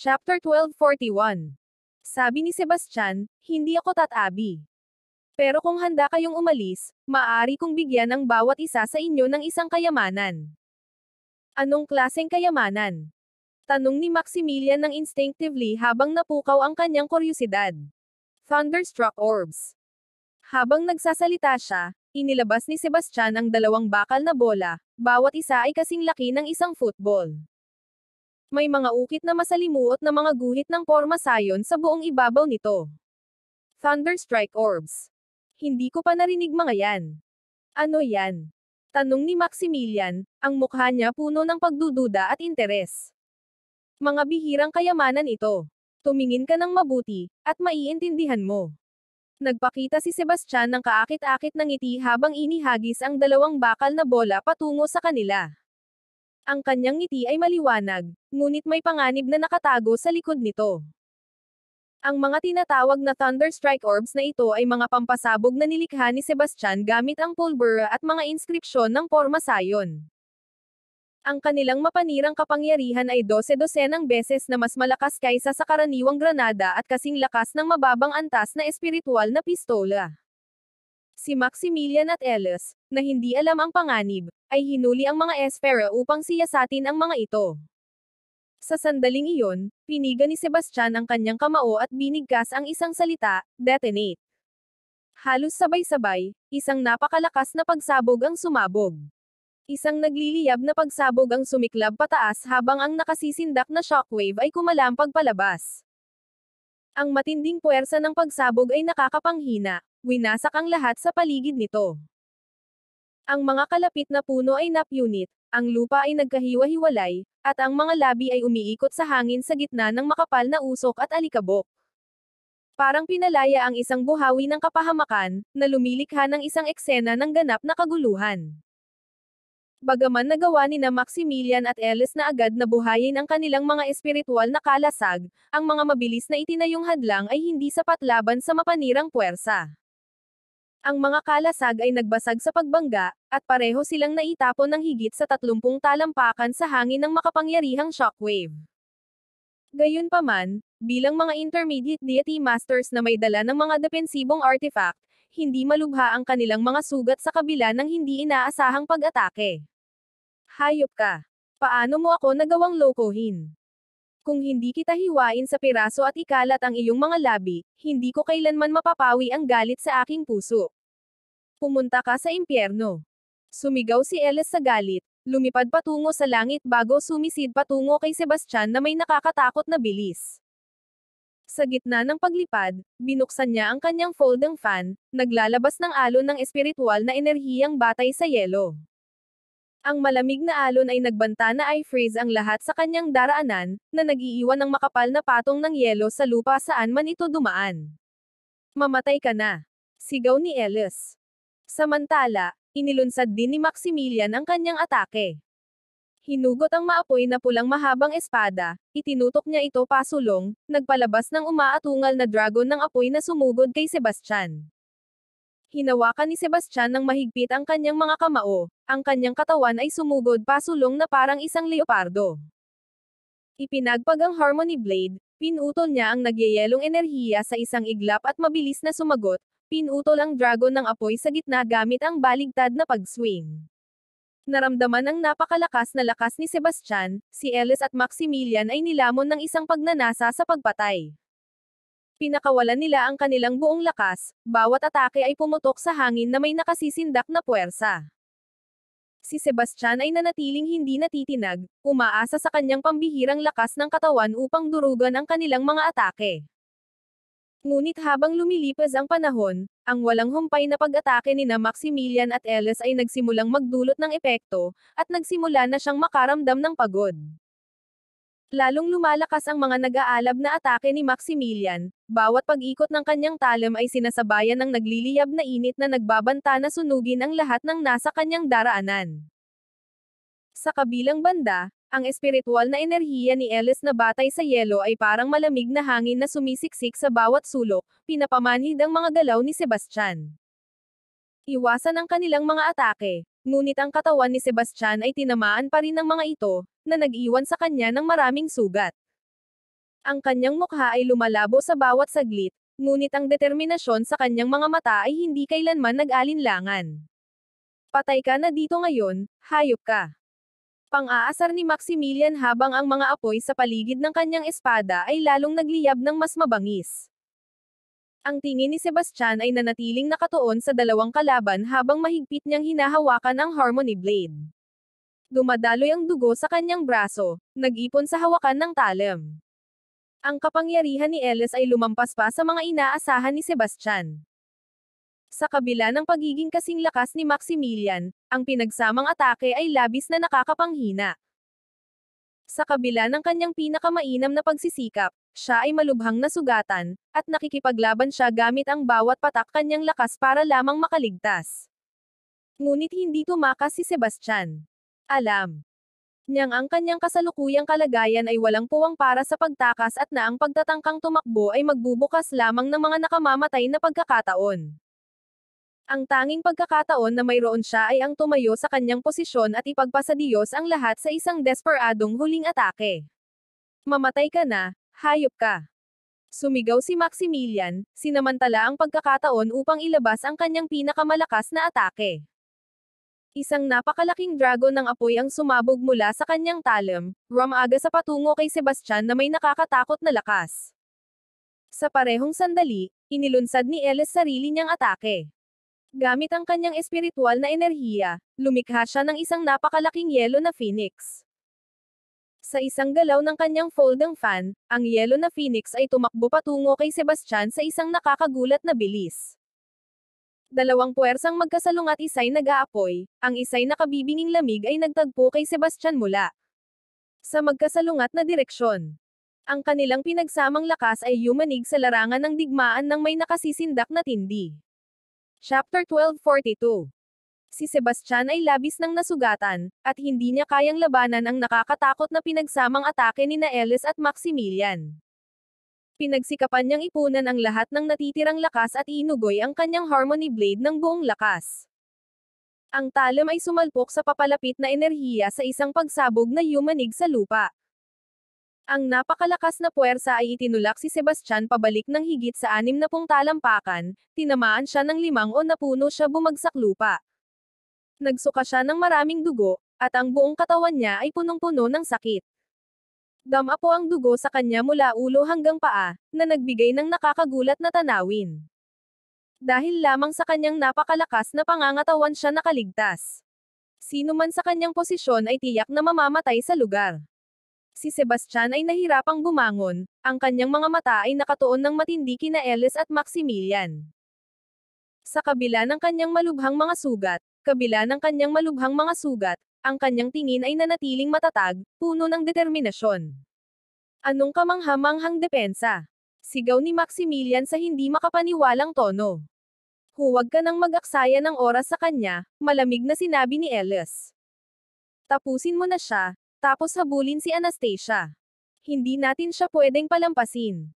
Chapter 1241. Sabi ni Sebastian, hindi ako tatabi. Pero kung handa kayong umalis, maaari kong bigyan ng bawat isa sa inyo ng isang kayamanan. Anong klaseng kayamanan? Tanong ni Maximilian ng instinctively habang napukaw ang kanyang kuryusidad. Thunderstruck orbs. Habang nagsasalita siya, inilabas ni Sebastian ang dalawang bakal na bola, bawat isa ay kasing laki ng isang football. May mga ukit na masalimuot na mga guhit ng porma sayon sa buong ibabaw nito. Thunderstrike orbs. Hindi ko pa narinig mga yan. Ano yan? Tanong ni Maximilian, ang mukha niya puno ng pagdududa at interes. Mga bihirang kayamanan ito. Tumingin ka ng mabuti, at maiintindihan mo. Nagpakita si Sebastian ng kaakit-akit ng ngiti habang inihagis ang dalawang bakal na bola patungo sa kanila. Ang kanyang ngiti ay maliwanag, ngunit may panganib na nakatago sa likod nito. Ang mga tinatawag na Thunderstrike orbs na ito ay mga pampasabog na nilikha ni Sebastian gamit ang pulbura at mga inskripsyon ng porma sayon. Ang kanilang mapanirang kapangyarihan ay 12-dosenang beses na mas malakas kaysa sa karaniwang granada at kasing lakas ng mababang antas na espiritual na pistola. Si Maximilian at Ellis, na hindi alam ang panganib, ay hinuli ang mga esfera upang siyasatin ang mga ito. Sa sandaling iyon, piniga ni Sebastian ang kanyang kamao at binigkas ang isang salita, detonate. Halos sabay-sabay, isang napakalakas na pagsabog ang sumabog. Isang nagliliyab na pagsabog ang sumiklab pataas habang ang nakasisindak na shockwave ay kumalampag palabas. Ang matinding puwersa ng pagsabog ay nakakapanghina, winasak ang lahat sa paligid nito. Ang mga kalapit na puno ay napunit, ang lupa ay nagkahiwa-hiwalay, at ang mga labi ay umiikot sa hangin sa gitna ng makapal na usok at alikabok. Parang pinalaya ang isang buhawi ng kapahamakan, na lumilikha ng isang eksena ng ganap na kaguluhan. Bagaman nagawa ni na Maximilian at Ellis na agad na buhayin ang kanilang mga espiritual na kalasag, ang mga mabilis na itinayong hadlang ay hindi sapat laban sa mapanirang puwersa. Ang mga kalasag ay nagbasag sa pagbangga, at pareho silang naitapon ng higit sa 30 talampakan sa hangin ng makapangyarihang shockwave. Gayunpaman, bilang mga intermediate deity masters na may dala ng mga depensibong artifact, hindi malubha ang kanilang mga sugat sa kabila ng hindi inaasahang pag-atake. Hayop ka! Paano mo ako nagawang lokohin? Kung hindi kita hiwain sa piraso at ikalat ang iyong mga labi, hindi ko kailanman mapapawi ang galit sa aking puso. Pumunta ka sa impyerno. Sumigaw si Ellis sa galit, lumipad patungo sa langit bago sumisid patungo kay Sebastian na may nakakatakot na bilis. Sa gitna ng paglipad, binuksan niya ang kanyang folding fan, naglalabas ng alon ng espiritual na enerhiyang batay sa yelo. Ang malamig na alon ay nagbanta na i-freeze ang lahat sa kanyang daraanan, na nag-iiwan ng makapal na patong ng yelo sa lupa saan man ito dumaan. Mamatay ka na! Sigaw ni Ellis. Samantala, inilunsad din ni Maximilian ang kanyang atake. Hinugot ang maapoy na pulang mahabang espada, itinutok niya ito pasulong, nagpalabas ng umaatungal na dragon ng apoy na sumugod kay Sebastian. Hinawakan ni Sebastian ng mahigpit ang kanyang mga kamao, ang kanyang katawan ay sumugod pasulong na parang isang leopardo. Ipinagpag ang Harmony Blade, pinutol niya ang nagyayelong enerhiya sa isang iglap at mabilis na sumagot, pinutol ang dragon ng apoy sa gitna gamit ang baligtad na pag-swing. Naramdaman ng napakalakas na lakas ni Sebastian, si Ellis at Maximilian ay nilamon ng isang pagnanasa sa pagpatay. Pinakawalan nila ang kanilang buong lakas, bawat atake ay pumutok sa hangin na may nakasisindak na puwersa. Si Sebastian ay nanatiling hindi natitinag, umaasa sa kanyang pambihirang lakas ng katawan upang durugan ang kanilang mga atake. Ngunit habang lumilipas ang panahon, ang walang humpay na pag-atake ni na Maximilian at Ellis ay nagsimulang magdulot ng epekto, at nagsimula na siyang makaramdam ng pagod. Lalong lumalakas ang mga nag-aalab na atake ni Maximilian, bawat pag-ikot ng kanyang talam ay sinasabayan ng nagliliyab na init na nagbabanta na sunugin ang lahat ng nasa kanyang daraanan. Sa kabilang banda, ang espiritual na enerhiya ni Ellis na batay sa yelo ay parang malamig na hangin na sumisiksik sa bawat sulok, pinapamanhid ang mga galaw ni Sebastian. Iwasan ang kanilang mga atake, ngunit ang katawan ni Sebastian ay tinamaan pa rin ng mga ito, na nag-iwan sa kanya ng maraming sugat. Ang kanyang mukha ay lumalabo sa bawat saglit, ngunit ang determinasyon sa kanyang mga mata ay hindi kailanman nag-alinlangan. Patay ka na dito ngayon, hayop ka. Pang-aasar ni Maximilian habang ang mga apoy sa paligid ng kanyang espada ay lalong nagliyab ng mas mabangis. Ang tingin ni Sebastian ay nanatiling nakatuon sa dalawang kalaban habang mahigpit niyang hinahawakan ang Harmony Blade. Dumadaloy ang dugo sa kanyang braso, nag-ipon sa hawakan ng talem. Ang kapangyarihan ni Ellis ay lumampas pa sa mga inaasahan ni Sebastian. Sa kabila ng pagiging kasing lakas ni Maximilian, ang pinagsamang atake ay labis na nakakapanghina. Sa kabila ng kanyang pinakamainam na pagsisikap, siya ay malubhang nasugatan, at nakikipaglaban siya gamit ang bawat patak kanyang lakas para lamang makaligtas. Ngunit hindi tumakas si Sebastian. Alam niyang ang kanyang kasalukuyang kalagayan ay walang puwang para sa pagtakas at na ang pagtatangkang tumakbo ay magbubukas lamang ng mga nakamamatay na pagkakataon. Ang tanging pagkakataon na mayroon siya ay ang tumayo sa kanyang posisyon at ipagpasa Diyos ang lahat sa isang desperadong huling atake. Mamatay ka na, hayop ka. Sumigaw si Maximilian, sinamantala ang pagkakataon upang ilabas ang kanyang pinakamalakas na atake. Isang napakalaking dragon ng apoy ang sumabog mula sa kanyang talem, rumaga sa patungo kay Sebastian na may nakakatakot na lakas. Sa parehong sandali, inilunsad ni Ellis sarili niyang atake. Gamit ang kanyang espiritual na enerhiya, lumikha siya ng isang napakalaking yelo na phoenix. Sa isang galaw ng kanyang folding fan, ang yelo na phoenix ay tumakbo patungo kay Sebastian sa isang nakakagulat na bilis. Dalawang puwersang magkasalungat, isa'y nag-aapoy, ang isa'y nakabibinging lamig ay nagtagpo kay Sebastian mula sa magkasalungat na direksyon. Ang kanilang pinagsamang lakas ay yumanig sa larangan ng digmaan ng may nakasisindak na tindi. Chapter 1242. Si Sebastian ay labis ng nasugatan, at hindi niya kayang labanan ang nakakatakot na pinagsamang atake ni Ellis at Maximilian. Pinagsikapan niyang ipunan ang lahat ng natitirang lakas at inugoy ang kanyang Harmony Blade ng buong lakas. Ang talem ay sumalpok sa papalapit na enerhiya sa isang pagsabog na yumanig sa lupa. Ang napakalakas na puwersa ay itinulak si Sebastian pabalik ng higit sa 60 talampakan, tinamaan siya ng 5 o napuno siya bumagsak lupa. Nagsuka siya ng maraming dugo, at ang buong katawan niya ay punong-puno ng sakit. Dama po ang dugo sa kanya mula ulo hanggang paa, na nagbigay ng nakakagulat na tanawin. Dahil lamang sa kanyang napakalakas na pangangatawan siya nakaligtas. Sino man sa kanyang posisyon ay tiyak na mamamatay sa lugar. Si Sebastian ay nahirapang bumangon, ang kanyang mga mata ay nakatuon ng matindi kina Ellis at Maximilian. Sa kabila ng kanyang malubhang mga sugat, ang kanyang tingin ay nanatiling matatag, puno ng determinasyon. Anong kamangha-manghang depensa? Sigaw ni Maximilian sa hindi makapaniwalang tono. Huwag ka nang mag-aksaya ng oras sa kanya, malamig na sinabi ni Ellis. Tapusin mo na siya, tapos habulin si Anastasia. Hindi natin siya pwedeng palampasin.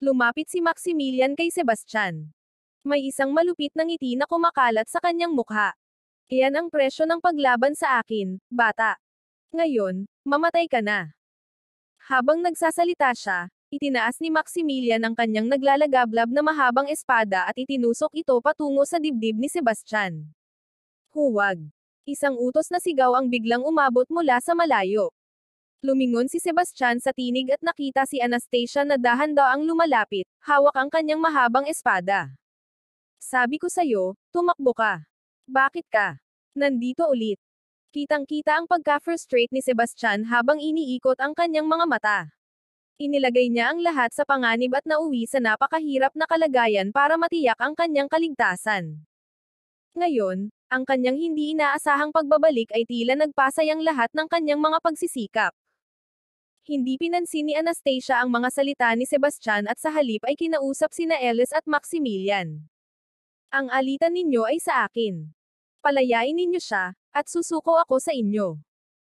Lumapit si Maximilian kay Sebastian. May isang malupit na ngiti na kumakalat sa kanyang mukha. Iyan ang presyo ng paglaban sa akin, bata. Ngayon, mamatay ka na. Habang nagsasalita siya, itinaas ni Maximilian ang kanyang naglalagablab na mahabang espada at itinusok ito patungo sa dibdib ni Sebastian. Huwag. Isang utos na sigaw ang biglang umabot mula sa malayo. Lumingon si Sebastian sa tinig at nakita si Anastasia na dahan-daang lumalapit, hawak ang kanyang mahabang espada. Sabi ko sa'yo, tumakbo ka. Bakit ka nandito ulit? Kitang-kita ang pagka-frustrate ni Sebastian habang iniikot ang kanyang mga mata. Inilagay niya ang lahat sa panganib at nauwi sa napakahirap na kalagayan para matiyak ang kanyang kaligtasan. Ngayon, ang kanyang hindi inaasahang pagbabalik ay tila nagpasayang lahat ng kanyang mga pagsisikap. Hindi pinansin ni Anastasia ang mga salita ni Sebastian at sa halip ay kinausap sina Ellis at Maximilian. Ang alitan ninyo ay sa akin. Palayain ninyo siya, at susuko ako sa inyo.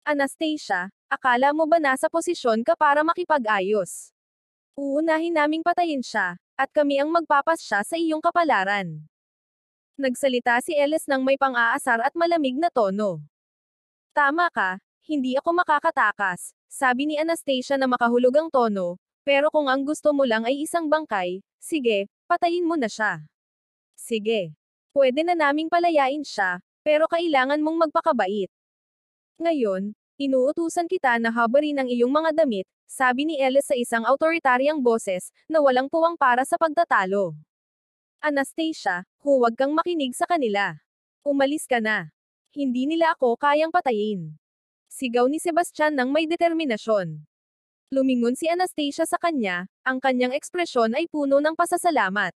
Anastasia, akala mo ba nasa posisyon ka para makipag-ayos? Uunahin naming patayin siya, at kami ang magpapasya sa iyong kapalaran. Nagsalita si Ellis ng may pang-aasar at malamig na tono. Tama ka, hindi ako makakatakas, sabi ni Anastasia na makahulugang tono, Pero kung ang gusto mo lang ay isang bangkay, sige, patayin mo na siya. Sige. Pwede na naming palayain siya, pero kailangan mong magpakabait. Ngayon, inuutusan kita na habarin ang iyong mga damit, sabi ni Ellis sa isang autoritaryang boses, na walang puwang para sa pagtatalo. Anastasia, huwag kang makinig sa kanila. Umalis ka na. Hindi nila ako kayang patayin. Sigaw ni Sebastian ng may determinasyon. Lumingon si Anastasia sa kanya, ang kanyang ekspresyon ay puno ng pasasalamat.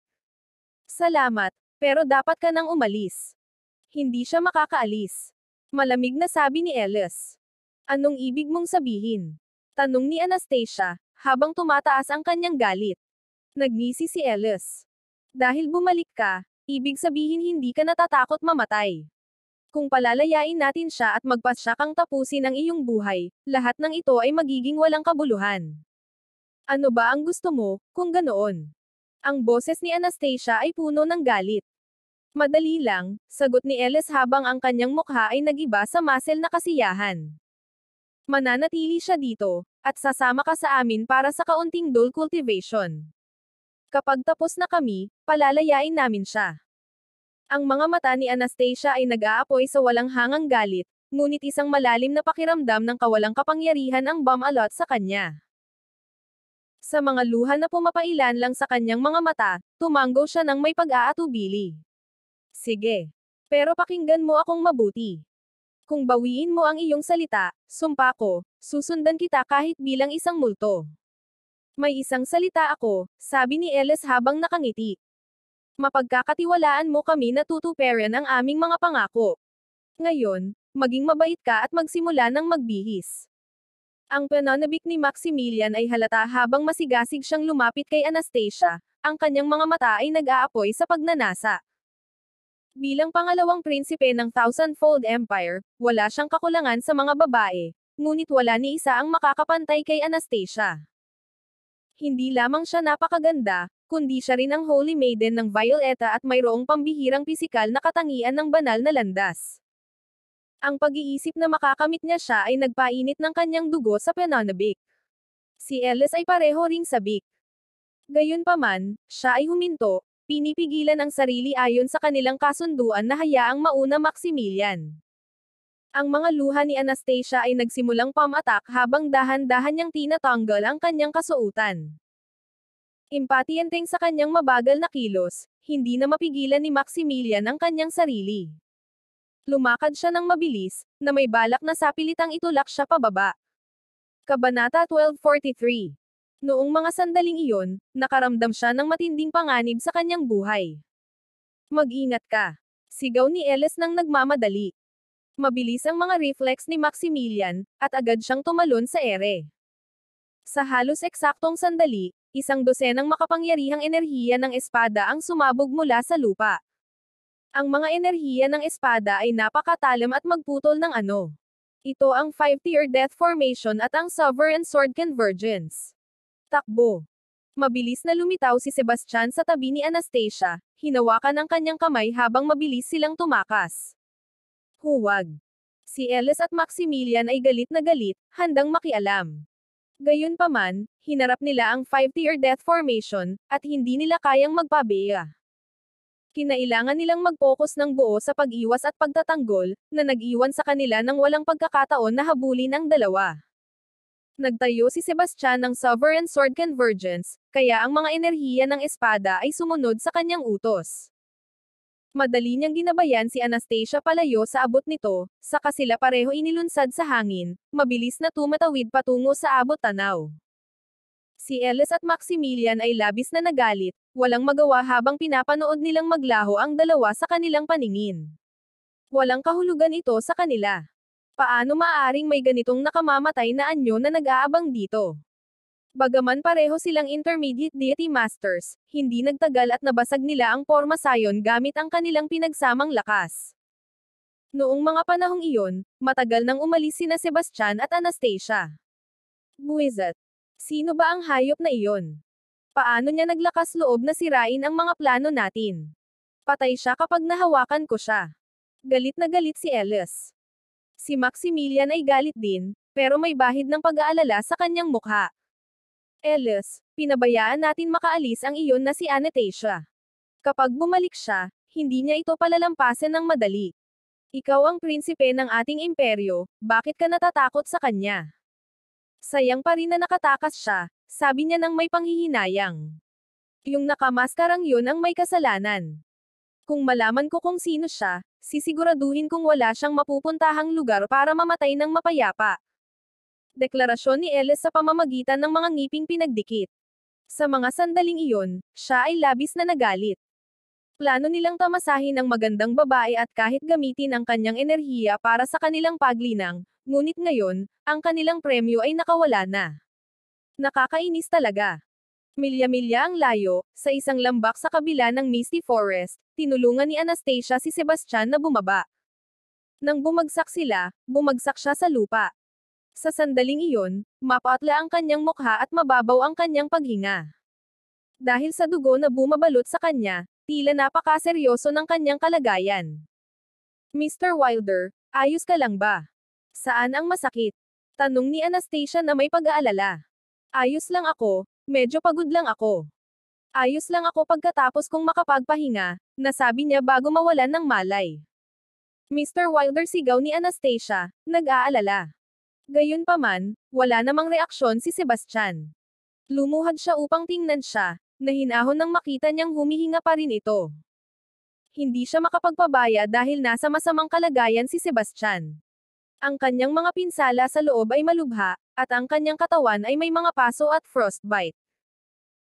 Salamat, pero dapat ka nang umalis. Hindi siya makakaalis. Malamig na sabi ni Ellis. Anong ibig mong sabihin? Tanong ni Anastasia, habang tumataas ang kanyang galit. Nagngisi si Ellis. Dahil bumalik ka, ibig sabihin hindi ka natatakot mamatay. Kung palalayain natin siya at magpasya kang tapusin ang iyong buhay, lahat ng ito ay magiging walang kabuluhan. Ano ba ang gusto mo, kung ganoon? Ang boses ni Anastasia ay puno ng galit. Madali lang, sagot ni Ellis habang ang kanyang mukha ay nagiba sa muscle na kasiyahan. Mananatili siya dito, at sasama ka sa amin para sa kaunting dole cultivation. Kapag tapos na kami, palalayain namin siya. Ang mga mata ni Anastasia ay nag-aapoy sa walang hangang galit, ngunit isang malalim na pakiramdam ng kawalang kapangyarihan ang bumalot sa kanya. Sa mga luha na pumapailan lang sa kanyang mga mata, tumanggo siya ng may pag-aatubili. Sige. Pero pakinggan mo akong mabuti. Kung bawiin mo ang iyong salita, sumpa ko, susundan kita kahit bilang isang multo. May isang salita ako, sabi ni Ellis habang nakangiti. Mapagkakatiwalaan mo kami na tutuparan ang aming mga pangako. Ngayon, maging mabait ka at magsimula ng magbihis. Ang pananabik ni Maximilian ay halata habang masigasig siyang lumapit kay Anastasia, ang kanyang mga mata ay nag-aapoy sa pagnanasa. Bilang pangalawang prinsipe ng Thousandfold Empire, wala siyang kakulangan sa mga babae, ngunit wala ni isa ang makakapantay kay Anastasia. Hindi lamang siya napakaganda, kundi siya rin ang Holy Maiden ng Violeta at mayroong pambihirang pisikal na katangian ng banal na landas. Ang pag-iisip na makakamit niya siya ay nagpainit ng kanyang dugo sa pananabik. Si Ellis ay pareho ring sabik. Gayunpaman, siya ay huminto, pinipigilan ang sarili ayon sa kanilang kasunduan na hayaang mauna Maximilian. Ang mga luha ni Anastasia ay nagsimulang pam-attack habang dahan-dahan niyang tinatanggal ang kanyang kasuotan. Impatiyenteng sa kanyang mabagal na kilos, hindi na mapigilan ni Maximilian ang kanyang sarili. Lumakad siya ng mabilis, na may balak na sapilitang itulak siya pababa. Kabanata 1243. Noong mga sandaling iyon, nakaramdam siya ng matinding panganib sa kanyang buhay. Mag-ingat ka. Sigaw ni Ellis nang nagmamadali. Mabilis ang mga reflex ni Maximilian, at agad siyang tumalon sa ere. Sa halos eksaktong sandali, isang dosenang makapangyarihang enerhiya ng espada ang sumabog mula sa lupa. Ang mga enerhiya ng espada ay napakatalam at magputol ng ano. Ito ang 5-tier death formation at ang Sovereign Sword Convergence. Takbo. Mabilis na lumitaw si Sebastian sa tabi ni Anastasia, hinawakan ang kanyang kamay habang mabilis silang tumakas. Huwag. Si Ellis at Maximilian ay galit na galit, handang makialam. Gayunpaman, hinarap nila ang 5-tier death formation, at hindi nila kayang magpabeya. Kinailangan nilang mag-focus ng buo sa pag-iwas at pagtatanggol, na nag-iwan sa kanila ng walang pagkakataon na habulin ang dalawa. Nagtayo si Sebastian ng Sovereign Sword Convergence, kaya ang mga enerhiya ng espada ay sumunod sa kanyang utos. Madali niyang ginabayan si Anastasia palayo sa abot nito, saka sila pareho inilunsad sa hangin, mabilis na tumatawid patungo sa abot tanaw. Si Ellis at Maximilian ay labis na nagalit, walang magawa habang pinapanood nilang maglaho ang dalawa sa kanilang paningin. Walang kahulugan ito sa kanila. Paano maaaring may ganitong nakamamatay na anyo na nag-aabang dito? Bagaman pareho silang intermediate deity masters, hindi nagtagal at nabasag nila ang Porma Sion gamit ang kanilang pinagsamang lakas. Noong mga panahong iyon, matagal nang umalis sina Sebastian at Anastasia. Buwisit. Sino ba ang hayop na iyon? Paano niya naglakas loob na sirain ang mga plano natin? Patay siya kapag nahawakan ko siya. Galit na galit si Ellis. Si Maximilian ay galit din, pero may bahid ng pag-aalala sa kanyang mukha. Ellis, pinabayaan natin makaalis ang iyon na si Anastasia. Kapag bumalik siya, hindi niya ito palalampasin ng madali. Ikaw ang prinsipe ng ating imperyo, bakit ka natatakot sa kanya? Sayang pa rin na nakatakas siya, sabi niya ng may panghihinayang. Yung nakamaskarang yun ang may kasalanan. Kung malaman ko kung sino siya, sisiguraduhin kong wala siyang mapupuntahang lugar para mamatay ng mapayapa. Deklarasyon ni Ellis sa pamamagitan ng mga ngiping pinagdikit. Sa mga sandaling iyon, siya ay labis na nagalit. Plano nilang tamasahin ang magandang babae at kahit gamitin ang kanyang enerhiya para sa kanilang paglinang, ngunit ngayon, ang kanilang premyo ay nakawala na. Nakakainis talaga. Milya-milya ang layo, sa isang lambak sa kabila ng Misty Forest, tinulungan ni Anastasia si Sebastian na bumaba. Nang bumagsak sila, bumagsak siya sa lupa. Sa sandaling iyon, mapatla ang kanyang mukha at mababaw ang kanyang paghinga. Dahil sa dugo na bumabalot sa kanya, tila napakaseryoso ng kanyang kalagayan. Mr. Wilder, ayos ka lang ba? Saan ang masakit? Tanong ni Anastasia na may pag-aalala. Ayos lang ako, medyo pagod lang ako. Ayos lang ako pagkatapos kong makapagpahinga, nasabi niya bago mawalan ng malay. Mr. Wilder, sigaw ni Anastasia, nag-aalala. Gayunpaman, wala namang reaksyon si Sebastian. Lumuhad siya upang tingnan siya, nahinahon nang makita niyang humihinga pa rin ito. Hindi siya makapagpabaya dahil nasa masamang kalagayan si Sebastian. Ang kanyang mga pinsala sa loob ay malubha, at ang kanyang katawan ay may mga paso at frostbite.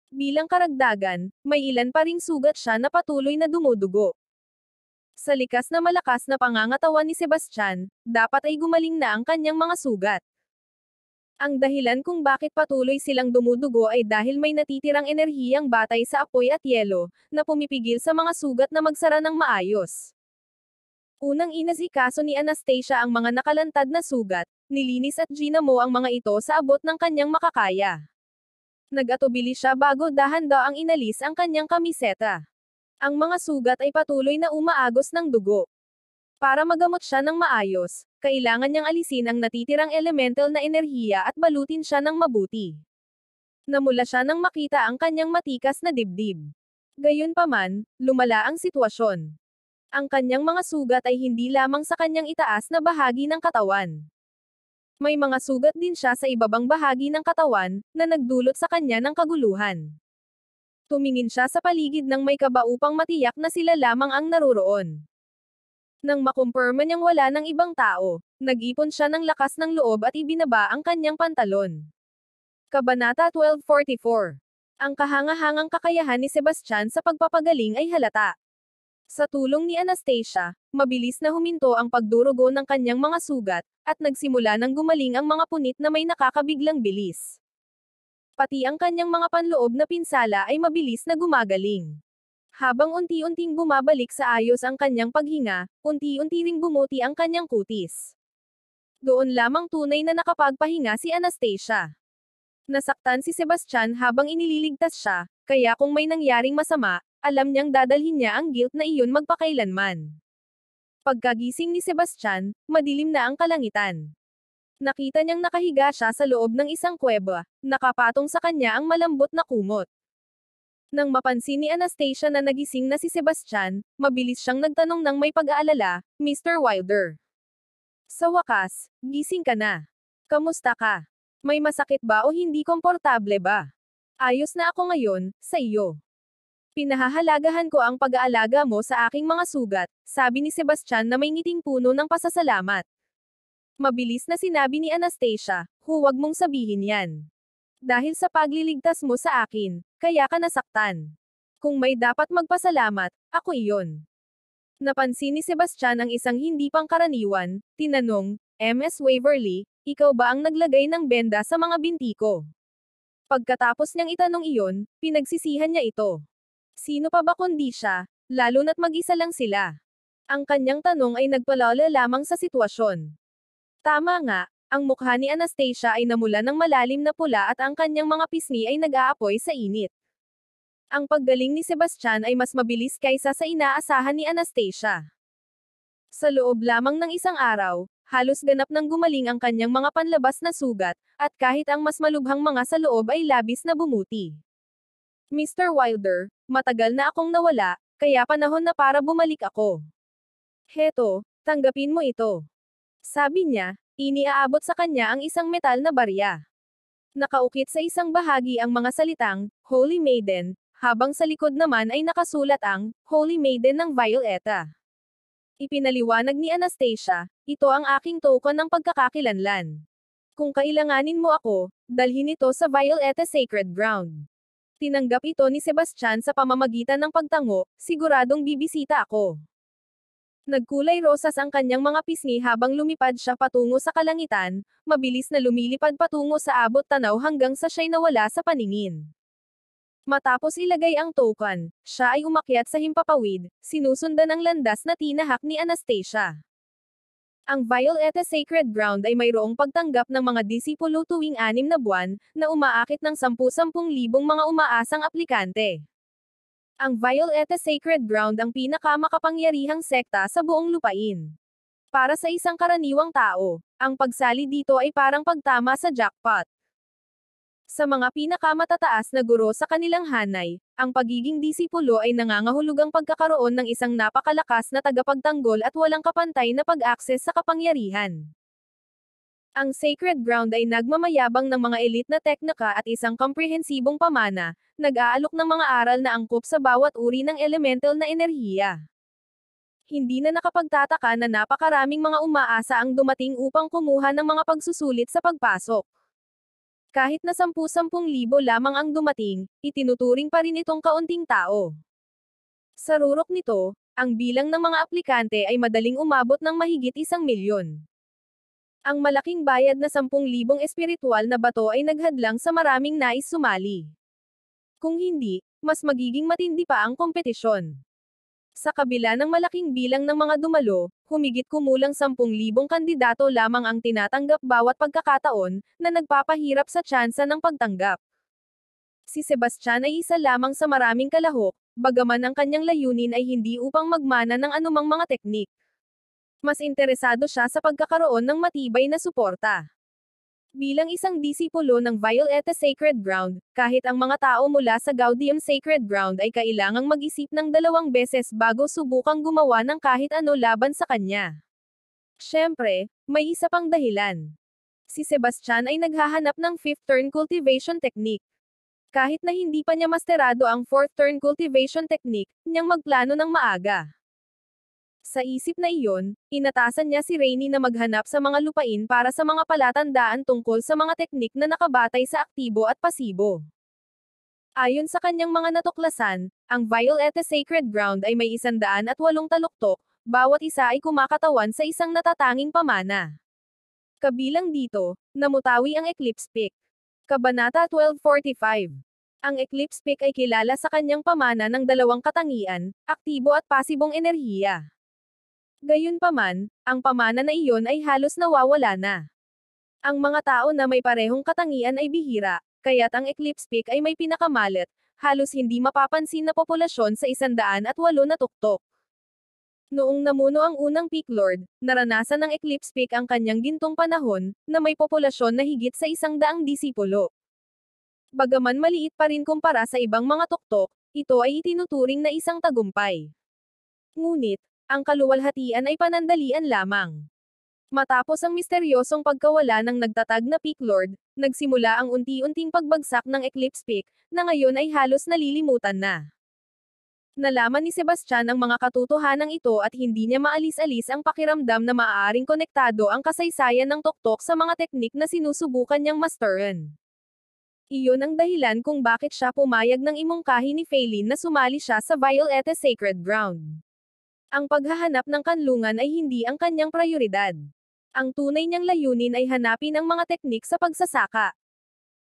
Bilang karagdagan, may ilan pa ring sugat siya na patuloy na dumudugo. Sa likas na malakas na pangangatawan ni Sebastian, dapat ay gumaling na ang kanyang mga sugat. Ang dahilan kung bakit patuloy silang dumudugo ay dahil may natitirang enerhiyang batay sa apoy at yelo, na pumipigil sa mga sugat na magsara ng maayos. Unang inasikaso ni Anastasia ang mga nakalantad na sugat, nilinis at ginamo ang mga ito sa abot ng kanyang makakaya. Nag-atubili siya bago dahan-daang inalis ang kanyang kamiseta. Ang mga sugat ay patuloy na umaagos ng dugo. Para magamot siya ng maayos, kailangan niyang alisin ang natitirang elemental na enerhiya at balutin siya ng mabuti. Namula siya nang makita ang kanyang matikas na dibdib. Gayunpaman, lumala ang sitwasyon. Ang kanyang mga sugat ay hindi lamang sa kanyang itaas na bahagi ng katawan. May mga sugat din siya sa ibabang bahagi ng katawan, na nagdulot sa kanya ng kaguluhan. Tumingin siya sa paligid ng may kaba upang matiyak na sila lamang ang naruroon. Nang makumpirma niyang wala ng ibang tao, nag-ipon siya ng lakas ng loob at ibinaba ang kanyang pantalon. Kabanata 1244. Ang kahangahangang kakayahan ni Sebastian sa pagpapagaling ay halata. Sa tulong ni Anastasia, mabilis na huminto ang pagdurugo ng kanyang mga sugat, at nagsimula ng gumaling ang mga punit na may nakakabiglang bilis. Pati ang kanyang mga panloob na pinsala ay mabilis na gumagaling. Habang unti-unting bumabalik sa ayos ang kanyang paghinga, unti-unti ring bumuti ang kanyang kutis. Doon lamang tunay na nakapagpahinga si Anastasia. Nasaktan si Sebastian habang inililigtas siya, kaya kung may nangyaring masama, alam niyang dadalhin niya ang guilt na iyon magpakailanman. Pagkagising ni Sebastian, madilim na ang kalangitan. Nakita niyang nakahiga siya sa loob ng isang kuweba, nakapatong sa kanya ang malambot na kumot. Nang mapansin ni Anastasia na nagising na si Sebastian, mabilis siyang nagtanong ng may pag-aalala, Mr. Wilder. Sa wakas, gising ka na. Kamusta ka? May masakit ba o hindi komportable ba? Ayos na ako ngayon, sa iyo. Pinahahalagahan ko ang pag-aalaga mo sa aking mga sugat, sabi ni Sebastian na may ngiting puno ng pasasalamat. Mabilis na sinabi ni Anastasia, huwag mong sabihin yan. Dahil sa pagliligtas mo sa akin, kaya ka nasaktan. Kung may dapat magpasalamat, ako iyon. Napansin ni Sebastian ang isang hindi pangkaraniwan, tinanong, Ms. Waverly, ikaw ba ang naglagay ng benda sa mga binti ko? Pagkatapos niyang itanong iyon, pinagsisihan niya ito. Sino pa ba kundi siya, lalo na't mag-isa lang sila? Ang kanyang tanong ay nagpalala lamang sa sitwasyon. Tama nga, ang mukha ni Anastasia ay namula ng malalim na pula at ang kanyang mga pisngi ay nag-aapoy sa init. Ang paggaling ni Sebastian ay mas mabilis kaysa sa inaasahan ni Anastasia. Sa loob lamang ng isang araw, halos ganap nang gumaling ang kanyang mga panlabas na sugat, at kahit ang mas malubhang mga sa loob ay labis na bumuti. Mr. Wilder, matagal na akong nawala, kaya panahon na para bumalik ako. Heto, tanggapin mo ito. Sabi niya, iniaabot sa kanya ang isang metal na barya. Nakaukit sa isang bahagi ang mga salitang, Holy Maiden, habang sa likod naman ay nakasulat ang, Holy Maiden ng Violeta. Ipinaliwanag ni Anastasia, ito ang aking token ng pagkakakilanlan. Kung kailanganin mo ako, dalhin ito sa Violeta Sacred Ground. Tinanggap ito ni Sebastian sa pamamagitan ng pagtango, siguradong bibisita ako. Nagkulay rosas ang kanyang mga pisngi habang lumipad siya patungo sa kalangitan, mabilis na lumilipad patungo sa abot tanaw hanggang sa siya'y nawala sa paningin. Matapos ilagay ang token, siya ay umakyat sa himpapawid, sinusundan ang landas na tinahak ni Anastasia. Ang Violeta Sacred Ground ay mayroong pagtanggap ng mga disipulo tuwing 6 na buwan, na umaakit ng 10,000 mga umaasang aplikante. Ang Violeta Sacred Ground ang pinakamakapangyarihang sekta sa buong lupain. Para sa isang karaniwang tao, ang pagsali dito ay parang pagtama sa jackpot. Sa mga pinakamatataas na guro sa kanilang hanay, ang pagiging disipulo ay nangangahulugang pagkakaroon ng isang napakalakas na tagapagtanggol at walang kapantay na pag-akses sa kapangyarihan. Ang Sacred Ground ay nagmamayabang ng mga elite na teknika at isang komprehensibong pamana, nag-aalok ng mga aral na angkop sa bawat uri ng elemental na enerhiya. Hindi na nakapagtataka na napakaraming mga umaasa ang dumating upang kumuha ng mga pagsusulit sa pagpasok. Kahit na 10,000 lamang ang dumating, itinuturing pa rin itong kaunting tao. Sa rurok nito, ang bilang ng mga aplikante ay madaling umabot ng mahigit 1,000,000. Ang malaking bayad na 10,000 espiritual na bato ay naghadlang sa maraming nais sumali. Kung hindi, mas magiging matindi pa ang kompetisyon. Sa kabila ng malaking bilang ng mga dumalo, humigit kumulang 10,000 kandidato lamang ang tinatanggap bawat pagkakataon, na nagpapahirap sa tsansa ng pagtanggap. Si Sebastian ay isa lamang sa maraming kalahok, bagaman ang kanyang layunin ay hindi upang magmana ng anumang mga teknik. Mas interesado siya sa pagkakaroon ng matibay na suporta. Bilang isang disipulo ng Violeta Sacred Ground, kahit ang mga tao mula sa Gaudium Sacred Ground ay kailangang mag-isip ng 2 beses bago subukang gumawa ng kahit ano laban sa kanya. Siyempre, may isa pang dahilan. Si Sebastian ay naghahanap ng 5th turn cultivation technique. Kahit na hindi pa niya masterado ang 4th turn cultivation technique, niyang magplano ng maaga. Sa isip na iyon, inatasan niya si Rainy na maghanap sa mga lupain para sa mga palatandaan tungkol sa mga teknik na nakabatay sa aktibo at pasibo. Ayon sa kanyang mga natuklasan, ang Violeta Sacred Ground ay may 108 taluktok, bawat isa ay kumakatawan sa isang natatanging pamana. Kabilang dito, namutawi ang Eclipse Peak. Kabanata 1245. Ang Eclipse Peak ay kilala sa kanyang pamana ng 2 katangian, aktibo at pasibong enerhiya. Gayunpaman, ang pamana na iyon ay halos nawawala na. Ang mga tao na may parehong katangian ay bihira, kaya't ang Eclipse Peak ay may pinakamalit, halos hindi mapapansin na populasyon sa 108 na tuktok. Noong namuno ang unang Peak Lord, naranasan ng Eclipse Peak ang kanyang gintong panahon, na may populasyon na higit sa 100 disipulo. Bagaman maliit pa rin kumpara sa ibang mga tuktok, ito ay itinuturing na isang tagumpay. Ngunit, ang kaluwalhatian ay panandalian lamang. Matapos ang misteryosong pagkawala ng nagtatag na Peak Lord, nagsimula ang unti-unting pagbagsak ng Eclipse Peak, na ngayon ay halos nalilimutan na. Nalaman ni Sebastian ang mga katotohanan ito at hindi niya maalis-alis ang pakiramdam na maaaring konektado ang kasaysayan ng tuktok sa mga teknik na sinusubukan niyang masteran. Iyon ang dahilan kung bakit siya pumayag ng imungkahi ni Phelan na sumali siya sa Violeta Sacred Ground. Ang paghahanap ng kanlungan ay hindi ang kanyang prioridad. Ang tunay niyang layunin ay hanapin ang mga teknik sa pagsasaka.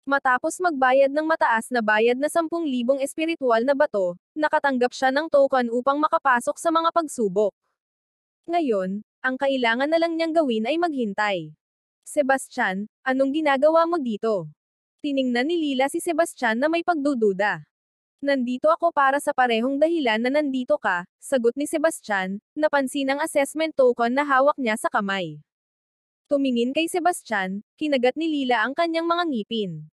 Matapos magbayad ng mataas na bayad na 10,000 espiritual na bato, nakatanggap siya ng token upang makapasok sa mga pagsubok. Ngayon, ang kailangan na lang niyang gawin ay maghintay. Sebastian, anong ginagawa mo dito? Tiningnan ni Lila si Sebastian na may pagdududa. Nandito ako para sa parehong dahilan na nandito ka, sagot ni Sebastian, napansin ang assessment token na hawak niya sa kamay. Tumingin kay Sebastian, kinagat ni Lila ang kanyang mga ngipin.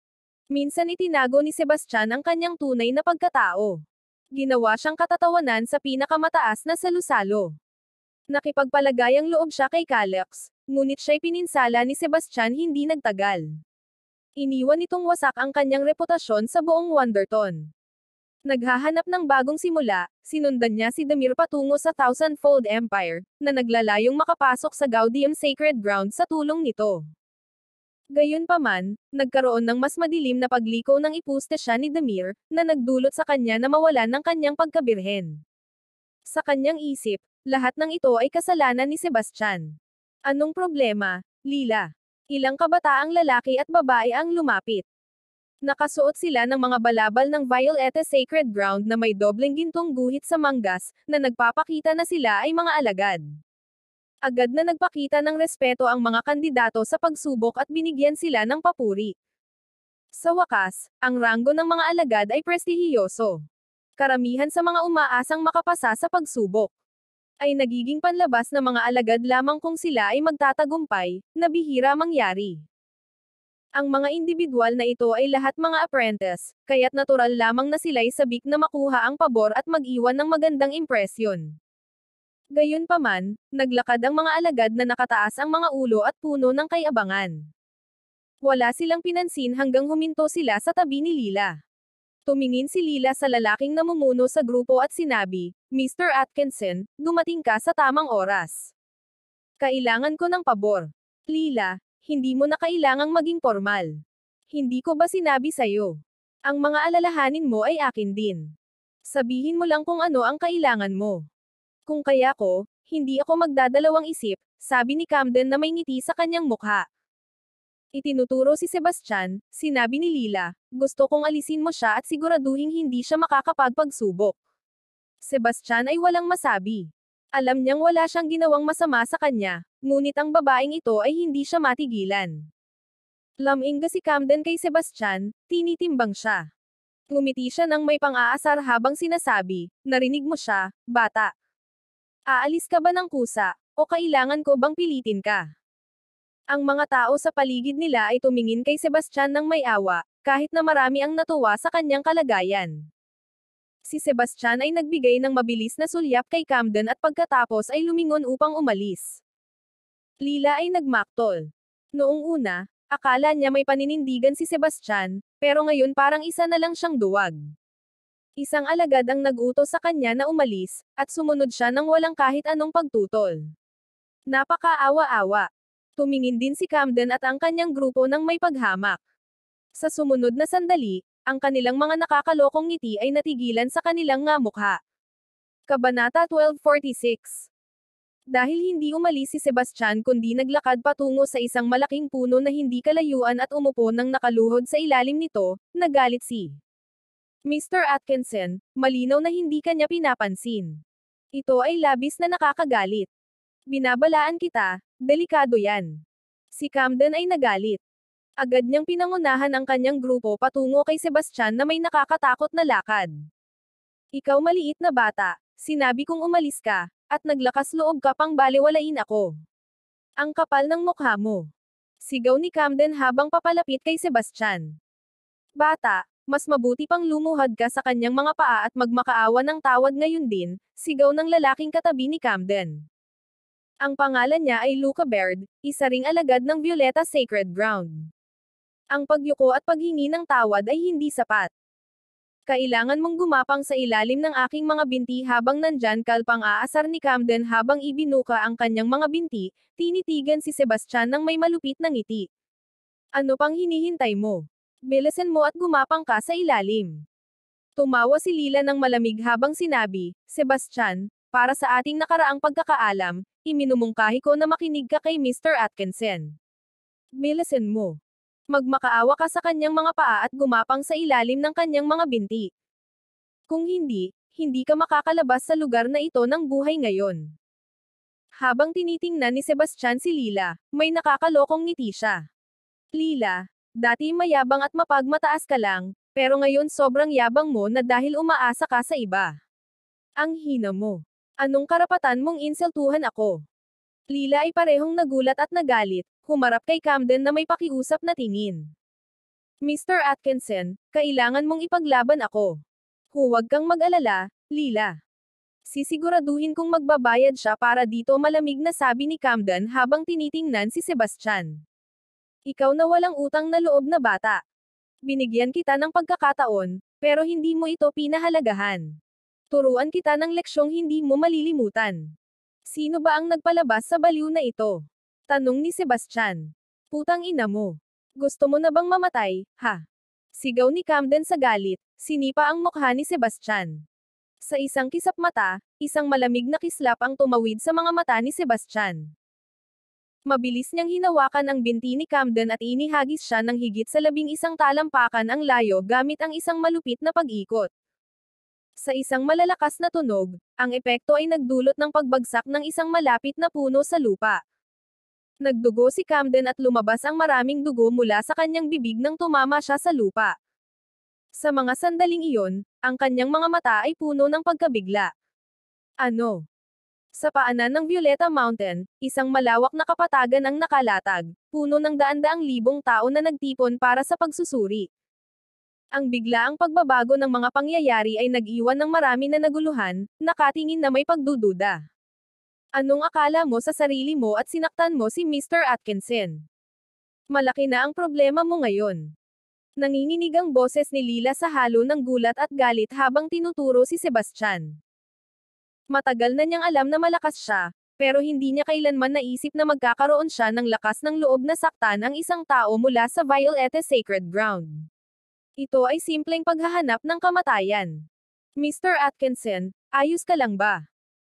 Minsan itinago ni Sebastian ang kanyang tunay na pagkatao. Ginawa siyang katatawanan sa pinakamataas na salusalo. Nakipagpalagayang loob siya kay Calex, ngunit siya'y pininsala ni Sebastian hindi nagtagal. Iniwan nitong wasak ang kanyang reputasyon sa buong Wonderton. Naghahanap ng bagong simula, sinundan niya si Demir patungo sa Thousandfold Empire, na naglalayong makapasok sa Gaudium Sacred Ground sa tulong nito. Gayunpaman, nagkaroon ng mas madilim na pagliko ng ipustesya ni Demir, na nagdulot sa kanya na mawalan ng kanyang pagkabirhen. Sa kanyang isip, lahat ng ito ay kasalanan ni Sebastian. Anong problema, Lila? Ilang kabataang lalaki at babae ang lumapit. Nakasuot sila ng mga balabal ng Violeta Sacred Ground na may dobleng gintong guhit sa manggas, na nagpapakita na sila ay mga alagad. Agad na nagpakita ng respeto ang mga kandidato sa pagsubok at binigyan sila ng papuri. Sa wakas, ang ranggo ng mga alagad ay prestihiyoso. Karamihan sa mga umaasang makapasa sa pagsubok ay nagiging panlabas na mga alagad lamang kung sila ay magtatagumpay, na bihira mangyari. Ang mga individual na ito ay lahat mga apprentice, kaya't natural lamang na sila'y sabik na makuha ang pabor at mag-iwan ng magandang impresyon. Gayunpaman, naglakad ang mga alagad na nakataas ang mga ulo at puno ng kayabangan. Wala silang pinansin hanggang huminto sila sa tabi ni Lila. Tumingin si Lila sa lalaking namumuno sa grupo at sinabi, "Mr. Atkinson, dumating ka sa tamang oras. Kailangan ko ng pabor. Lila, hindi mo na kailangang maging formal. Hindi ko ba sinabi sa'yo? Ang mga alalahanin mo ay akin din. Sabihin mo lang kung ano ang kailangan mo." "Kung kaya ko, hindi ako magdadalawang isip," sabi ni Camden na may ngiti sa kanyang mukha. Itinuturo si Sebastian, sinabi ni Lila, "Gusto kong alisin mo siya at siguraduhing hindi siya makakapagpagsubok." Sebastian ay walang masabi. Alam niyang wala siyang ginawang masama sa kanya, ngunit ang babaeng ito ay hindi siya matigilan. Lamingga si Camden kay Sebastian, tinitimbang siya. Ngumiti siya ng may pang-aasar habang sinasabi, "Narinig mo siya, bata. Aalis ka ba ng kusa, o kailangan ko bang pilitin ka?" Ang mga tao sa paligid nila ay tumingin kay Sebastian ng may awa, kahit na marami ang natuwa sa kanyang kalagayan. Si Sebastian ay nagbigay ng mabilis na sulyap kay Camden at pagkatapos ay lumingon upang umalis. Lila ay nagmaktol. Noong una, akala niya may paninindigan si Sebastian, pero ngayon parang isa na lang siyang duwag. Isang alagad ang nag-utos sa kanya na umalis, at sumunod siya nang walang kahit anong pagtutol. Napakaawa-awa. Tumingin din si Camden at ang kanyang grupo ng may paghamak. Sa sumunod na sandali, ang kanilang mga nakakalokong ngiti ay natigilan sa kanilang nga mukha. Kabanata 1246. Dahil hindi umalis si Sebastian kundi naglakad patungo sa isang malaking puno na hindi kalayuan at umupo ng nakaluhod sa ilalim nito, nagalit si Mr. Atkinson, malinaw na hindi kanya pinapansin. Ito ay labis na nakakagalit. "Binabalaan kita, delikado yan." Si Camden ay nagalit. Agad niyang pinangunahan ang kanyang grupo patungo kay Sebastian na may nakakatakot na lakad. "Ikaw maliit na bata, sinabi kong umalis ka, at naglakas loob ka pang balewalain ako. Ang kapal ng mukha mo." Sigaw ni Camden habang papalapit kay Sebastian. "Bata, mas mabuti pang lumuhad ka sa kanyang mga paa at magmakaawa ng tawad ngayon din," sigaw ng lalaking katabi ni Camden. Ang pangalan niya ay Luca Baird, isa ring alagad ng Violeta Sacred Ground. "Ang pagyuko at paghingi ng tawad ay hindi sapat. Kailangan mong gumapang sa ilalim ng aking mga binti habang nandyan ka." Pang-aasar ni Camden habang ibinuka ang kanyang mga binti, tinitigan si Sebastian ng may malupit na ngiti. "Ano pang hinihintay mo? Bilisan mo at gumapang ka sa ilalim." Tumawa si Lila ng malamig habang sinabi, "Sebastian, para sa ating nakaraang pagkakaalam, iminumungkahi ko na makinig ka kay Mr. Atkinson. Bilisan mo. Magmakaawa ka sa kanyang mga paa at gumapang sa ilalim ng kanyang mga binti. Kung hindi, hindi ka makakalabas sa lugar na ito ng buhay ngayon." Habang tinitingnan ni Sebastian si Lila, may nakakalokong ngiti siya. "Lila, dati mayabang at mapagmataas ka lang, pero ngayon sobrang yabang mo na dahil umaasa ka sa iba. Ang hina mo. Anong karapatan mong insultuhan ako?" Lila ay parehong nagulat at nagalit, humarap kay Camden na may pakiusap na tingin. Mr. Atkinson, kailangan mong ipaglaban ako. Huwag kang mag-alala, Lila. Sisiguraduhin kong magbabayad siya para dito, malamig na sabi ni Camden habang tinitingnan si Sebastian. Ikaw na walang utang na loob na bata. Binigyan kita ng pagkakataon, pero hindi mo ito pinahalagahan. Turuan kita ng leksyong hindi mo malilimutan. Sino ba ang nagpalabas sa baliw na ito? Tanong ni Sebastian. Putang ina mo. Gusto mo na bang mamatay, ha? Sigaw ni Camden sa galit, sinipa ang mukha ni Sebastian. Sa isang kisap mata, isang malamig na kislap ang tumawid sa mga mata ni Sebastian. Mabilis niyang hinawakan ang binti ni Camden at inihagis siya ng higit sa 11 talampakan ang layo gamit ang isang malupit na pag-ikot. Sa isang malalakas na tunog, ang epekto ay nagdulot ng pagbagsak ng isang malapit na puno sa lupa. Nagdugo si Camden at lumabas ang maraming dugo mula sa kanyang bibig nang tumama siya sa lupa. Sa mga sandaling iyon, ang kanyang mga mata ay puno ng pagkabigla. Ano? Sa paanan ng Violeta Mountain, isang malawak na kapatagan ang nakalatag, puno ng daan-daang libong tao na nagtipon para sa pagsusuri. Ang biglaang pagbabago ng mga pangyayari ay nag-iwan ng marami na naguluhan, nakatingin na may pagdududa. Anong akala mo sa sarili mo at sinaktan mo si Mr. Atkinson? Malaki na ang problema mo ngayon. Nanginginig ang boses ni Lila sa halo ng gulat at galit habang tinuturo si Sebastian. Matagal na niyang alam na malakas siya, pero hindi niya kailanman naisip na magkakaroon siya ng lakas ng loob na saktan ang isang tao mula sa Violeta Sacred Ground. Ito ay simpleng paghahanap ng kamatayan. Mr. Atkinson, ayos ka lang ba?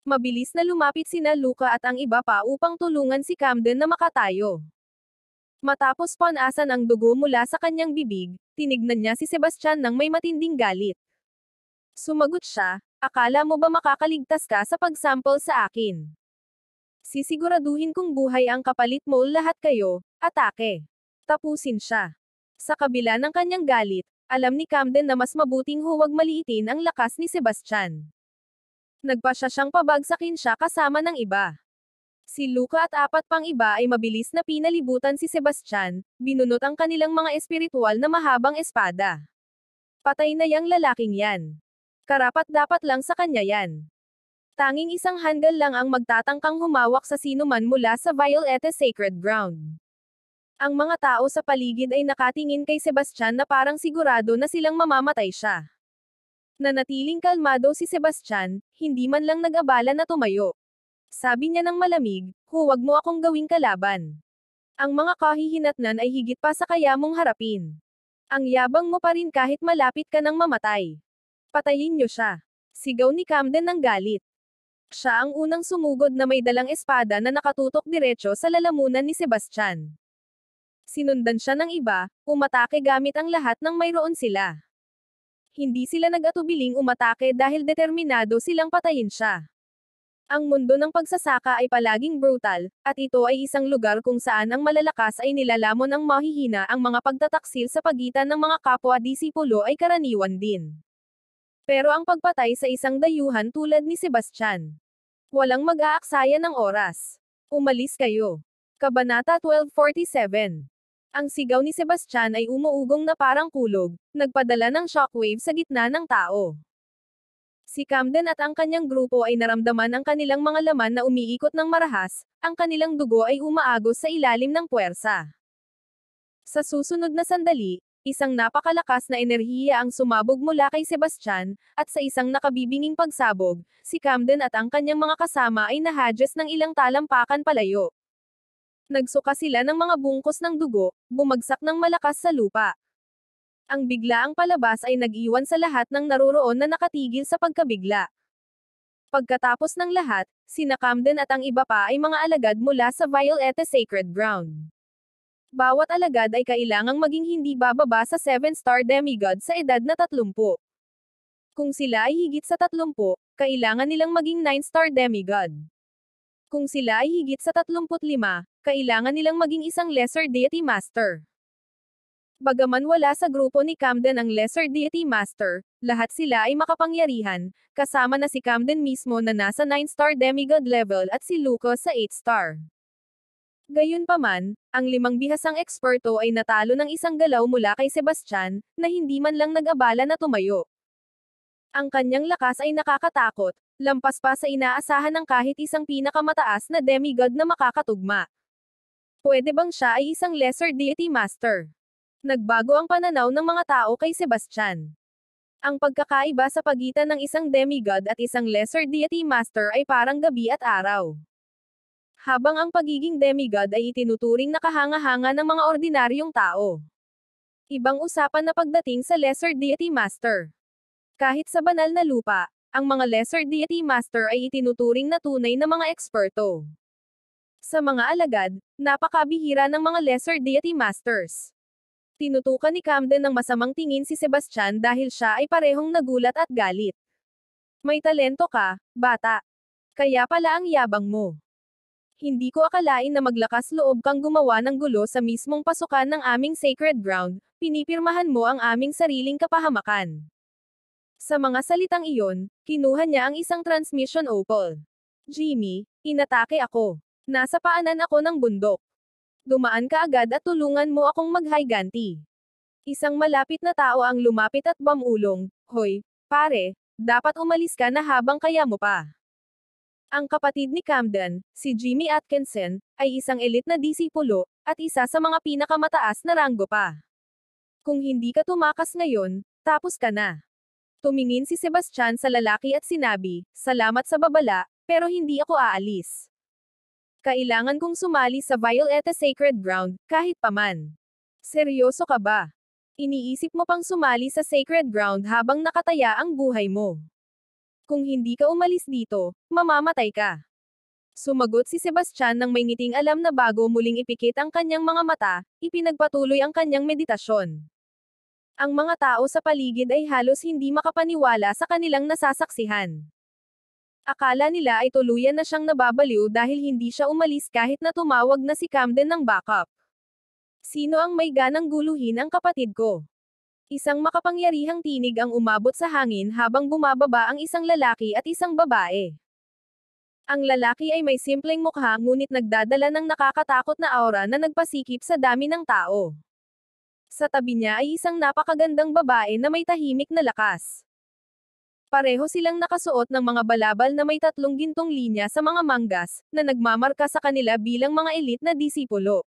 Mabilis na lumapit sina Luca at ang iba pa upang tulungan si Camden na makatayo. Matapos punasan ang dugo mula sa kanyang bibig, tinignan niya si Sebastian ng may matinding galit. Sumagot siya, akala mo ba makakaligtas ka sa pagsample sa akin? Sisiguraduhin kong buhay ang kapalit mo, lahat kayo, atake. Tapusin siya. Sa kabila ng kanyang galit, alam ni Camden na mas mabuting huwag maliitin ang lakas ni Sebastian. Nagpasya siyang pabagsakin siya kasama ng iba. Si Luca at 4 pang iba ay mabilis na pinalibutan si Sebastian, binunot ang kanilang mga espiritual na mahabang espada. Patay na yang lalaking yan. Karapat-dapat lang sa kanya yan. Tanging isang handal lang ang magtatangkang humawak sa sinuman mula sa Violeta Sacred Ground. Ang mga tao sa paligid ay nakatingin kay Sebastian na parang sigurado na silang mamamatay siya. Nanatiling kalmado si Sebastian, hindi man lang nag-abala na tumayo. Sabi niya ng malamig, huwag mo akong gawing kalaban. Ang mga kahihinatnan ay higit pa sa kaya mong harapin. Ang yabang mo pa rin kahit malapit ka ng mamatay. Patayin niyo siya. Sigaw ni Camden ng galit. Siya ang unang sumugod na may dalang espada na nakatutok diretso sa lalamunan ni Sebastian. Sinundan siya ng iba, umatake gamit ang lahat ng mayroon sila. Hindi sila nag-atubiling umatake dahil determinado silang patayin siya. Ang mundo ng pagsasaka ay palaging brutal, at ito ay isang lugar kung saan ang malalakas ay nilalamon ang mahihina. Ang mga pagtataksil sa pagitan ng mga kapwa-disipulo ay karaniwan din. Pero ang pagpatay sa isang dayuhan tulad ni Sebastian, walang mag-aaksaya ng oras. Umalis kayo. Kabanata 1247. Ang sigaw ni Sebastian ay umuugong na parang kulog, nagpadala ng shockwave sa gitna ng tao. Si Camden at ang kanyang grupo ay naramdaman ang kanilang mga laman na umiikot ng marahas, ang kanilang dugo ay umaagos sa ilalim ng puwersa. Sa susunod na sandali, isang napakalakas na enerhiya ang sumabog mula kay Sebastian, at sa isang nakabibinging pagsabog, si Camden at ang kanyang mga kasama ay nahadyas ng ilang talampakan palayo. Nagsuka sila ng mga bungkos ng dugo, bumagsak ng malakas sa lupa. Ang biglaang palabas ay nag-iwan sa lahat ng naroroon na nakatigil sa pagkabigla. Pagkatapos ng lahat, sina Camden at ang iba pa ay mga alagad mula sa Violeta Sacred Ground. Bawat alagad ay kailangang maging hindi bababa sa 7-star demigod sa edad na 30. Kung sila ay higit sa 30, kailangan nilang maging 9-star demigod. Kung sila ay higit sa 35, kailangan nilang maging isang Lesser Deity Master. Bagaman wala sa grupo ni Camden ang Lesser Deity Master, lahat sila ay makapangyarihan, kasama na si Camden mismo na nasa 9-star demigod level at si Luca sa 8-star. Gayunpaman, ang 5 bihasang eksperto ay natalo ng isang galaw mula kay Sebastian, na hindi man lang nag-abala na tumayo. Ang kanyang lakas ay nakakatakot, lampas pa sa inaasahan ng kahit isang pinakamataas na demigod na makakatugma. Pwede bang siya ay isang lesser deity master? Nagbago ang pananaw ng mga tao kay Sebastian. Ang pagkakaiba sa pagitan ng isang demigod at isang lesser deity master ay parang gabi at araw. Habang ang pagiging demigod ay itinuturing na kahanga-hanga ng mga ordinaryong tao. Ibang usapan na pagdating sa lesser deity master. Kahit sa banal na lupa, ang mga lesser deity master ay itinuturing na tunay na mga eksperto. Sa mga alagad, napakabihira ng mga lesser deity masters. Tinutukan ni Camden ng masamang tingin si Sebastian dahil siya ay parehong nagulat at galit. May talento ka, bata. Kaya pala ang yabang mo. Hindi ko akalain na maglakas loob kang gumawa ng gulo sa mismong pasukan ng aming sacred ground, pinipirmahan mo ang aming sariling kapahamakan. Sa mga salitang iyon, kinuha niya ang isang transmission opal. Jimmy, inatake ako. Nasa paanan ako ng bundok. Dumaan ka agad at tulungan mo akong maghiganti. Isang malapit na tao ang lumapit at bumulong, "Hoy, pare, dapat umalis ka na habang kaya mo pa." Ang kapatid ni Camden, si Jimmy Atkinson, ay isang elite na disipulo, at isa sa mga pinakamataas na ranggo pa. Kung hindi ka tumakas ngayon, tapos ka na. Tumingin si Sebastian sa lalaki at sinabi, "Salamat sa babala, pero hindi ako aalis. Kailangan kong sumali sa Violeta Sacred Ground, kahit paman." Seryoso ka ba? Iniisip mo pang sumali sa Sacred Ground habang nakataya ang buhay mo? Kung hindi ka umalis dito, mamamatay ka. Sumagot si Sebastian nang may ngiting alam na bago muling ipikit ang kanyang mga mata, ipinagpatuloy ang kanyang meditasyon. Ang mga tao sa paligid ay halos hindi makapaniwala sa kanilang nasasaksihan. Akala nila ay tuluyan na siyang nababaliw dahil hindi siya umalis kahit na tumawag na si Camden ng backup. Sino ang may ganang guluhin ang kapatid ko? Isang makapangyarihang tinig ang umabot sa hangin habang bumababa ang isang lalaki at isang babae. Ang lalaki ay may simpleng mukha ngunit nagdadala ng nakakatakot na aura na nagpasikip sa dami ng tao. Sa tabi niya ay isang napakagandang babae na may tahimik na lakas. Pareho silang nakasuot ng mga balabal na may 3 gintong linya sa mga manggas, na nagmamarka sa kanila bilang mga elite na disipulo.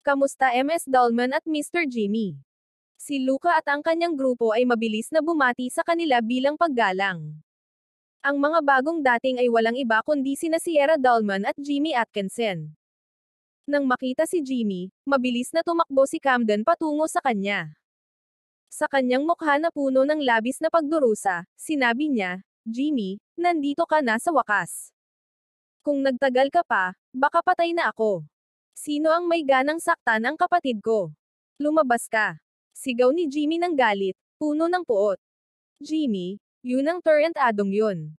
Kamusta Ms. Dolman at Mr. Jimmy? Si Luca at ang kanyang grupo ay mabilis na bumati sa kanila bilang paggalang. Ang mga bagong dating ay walang iba kundi sina Sierra Dolman at Jimmy Atkinson. Nang makita si Jimmy, mabilis na tumakbo si Camden patungo sa kanya. Sa kanyang mukha na puno ng labis na pagdurusa, sinabi niya, "Jimmy, nandito ka na sa wakas. Kung nagtagal ka pa, baka patay na ako. Sino ang may ganang saktan ang kapatid ko? Lumabas ka." Sigaw ni Jimmy ng galit, puno ng puot. "Jimmy, yun ang turret adong yun."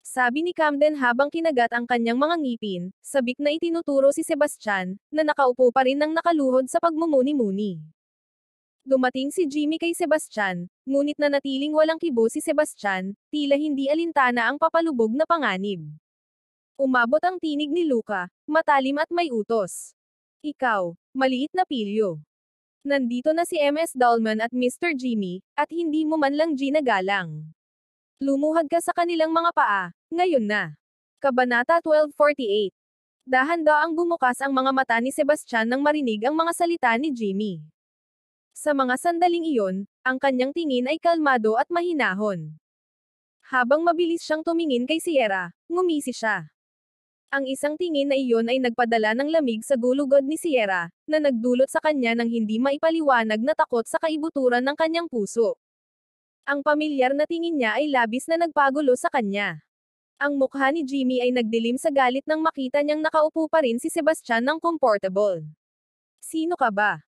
Sabi ni Camden habang kinagat ang kanyang mga ngipin, sabik na itinuturo si Sebastian, na nakaupo pa rin ng nakaluhod sa pagmumuni-muni. Dumating si Jimmy kay Sebastian, ngunit nanatiling walang kibo si Sebastian, tila hindi alintana ang papalubog na panganib. Umabot ang tinig ni Luca, matalim at may utos. "Ikaw, maliit na pilyo. Nandito na si Ms. Dolman at Mr. Jimmy, at hindi mo man lang ginagalang. Lumuhad ka sa kanilang mga paa, ngayon na." Kabanata 12:48. Dahan-daang bumukas ang mga mata ni Sebastian nang marinig ang mga salita ni Jimmy. Sa mga sandaling iyon, ang kanyang tingin ay kalmado at mahinahon. Habang mabilis siyang tumingin kay Sierra, ngumisi siya. Ang isang tingin na iyon ay nagpadala ng lamig sa gulugod ni Sierra, na nagdulot sa kanya ng hindi maipaliwanag na takot sa kaibuturan ng kanyang puso. Ang pamilyar na tingin niya ay labis na nagpagulo sa kanya. Ang mukha ni Jimmy ay nagdilim sa galit nang makita niyang nakaupo pa rin si Sebastian ng comfortable. "Sino ka ba?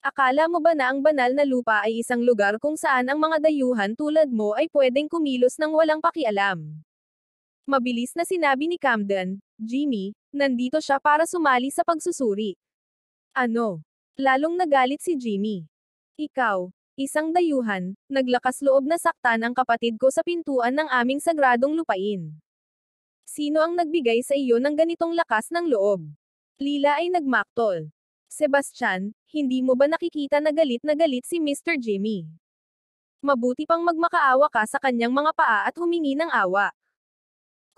Akala mo ba na ang banal na lupa ay isang lugar kung saan ang mga dayuhan tulad mo ay pwedeng kumilos ng walang pakialam?" Mabilis na sinabi ni Camden, "Jimmy, nandito siya para sumali sa pagsusuri." "Ano?" Lalong nagalit si Jimmy. "Ikaw, isang dayuhan, naglakas loob na saktan ang kapatid ko sa pintuan ng aming sagradong lupain. Sino ang nagbigay sa iyo ng ganitong lakas ng loob? Lila ay nagmaktol. Sebastian, hindi mo ba nakikita na galit si Mr. Jimmy? Mabuti pang magmakaawa ka sa kanyang mga paa at humingi ng awa.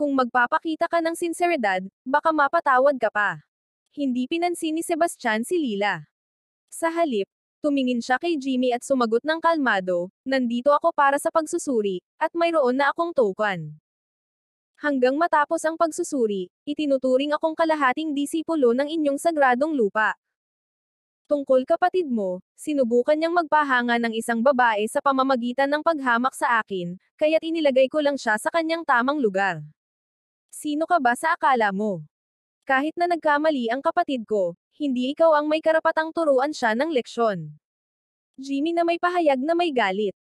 Kung magpapakita ka ng sinseridad, baka mapatawad ka pa. Hindi pinansin ni Sebastian si Lila. Sa halip, tumingin siya kay Jimmy at sumagot ng kalmado, nandito ako para sa pagsusuri, at mayroon na akong token. Hanggang matapos ang pagsusuri, itinuturing akong kalahating disipulo ng inyong sagradong lupa. Tungkol kapatid mo, sinubukan niyang magpahanga ng isang babae sa pamamagitan ng paghamak sa akin, kaya't inilagay ko lang siya sa kanyang tamang lugar. Sino ka ba sa akala mo? Kahit na nagkamali ang kapatid ko, hindi ikaw ang may karapatang turuan siya ng leksyon. Jimmy na may pahayag na may galit.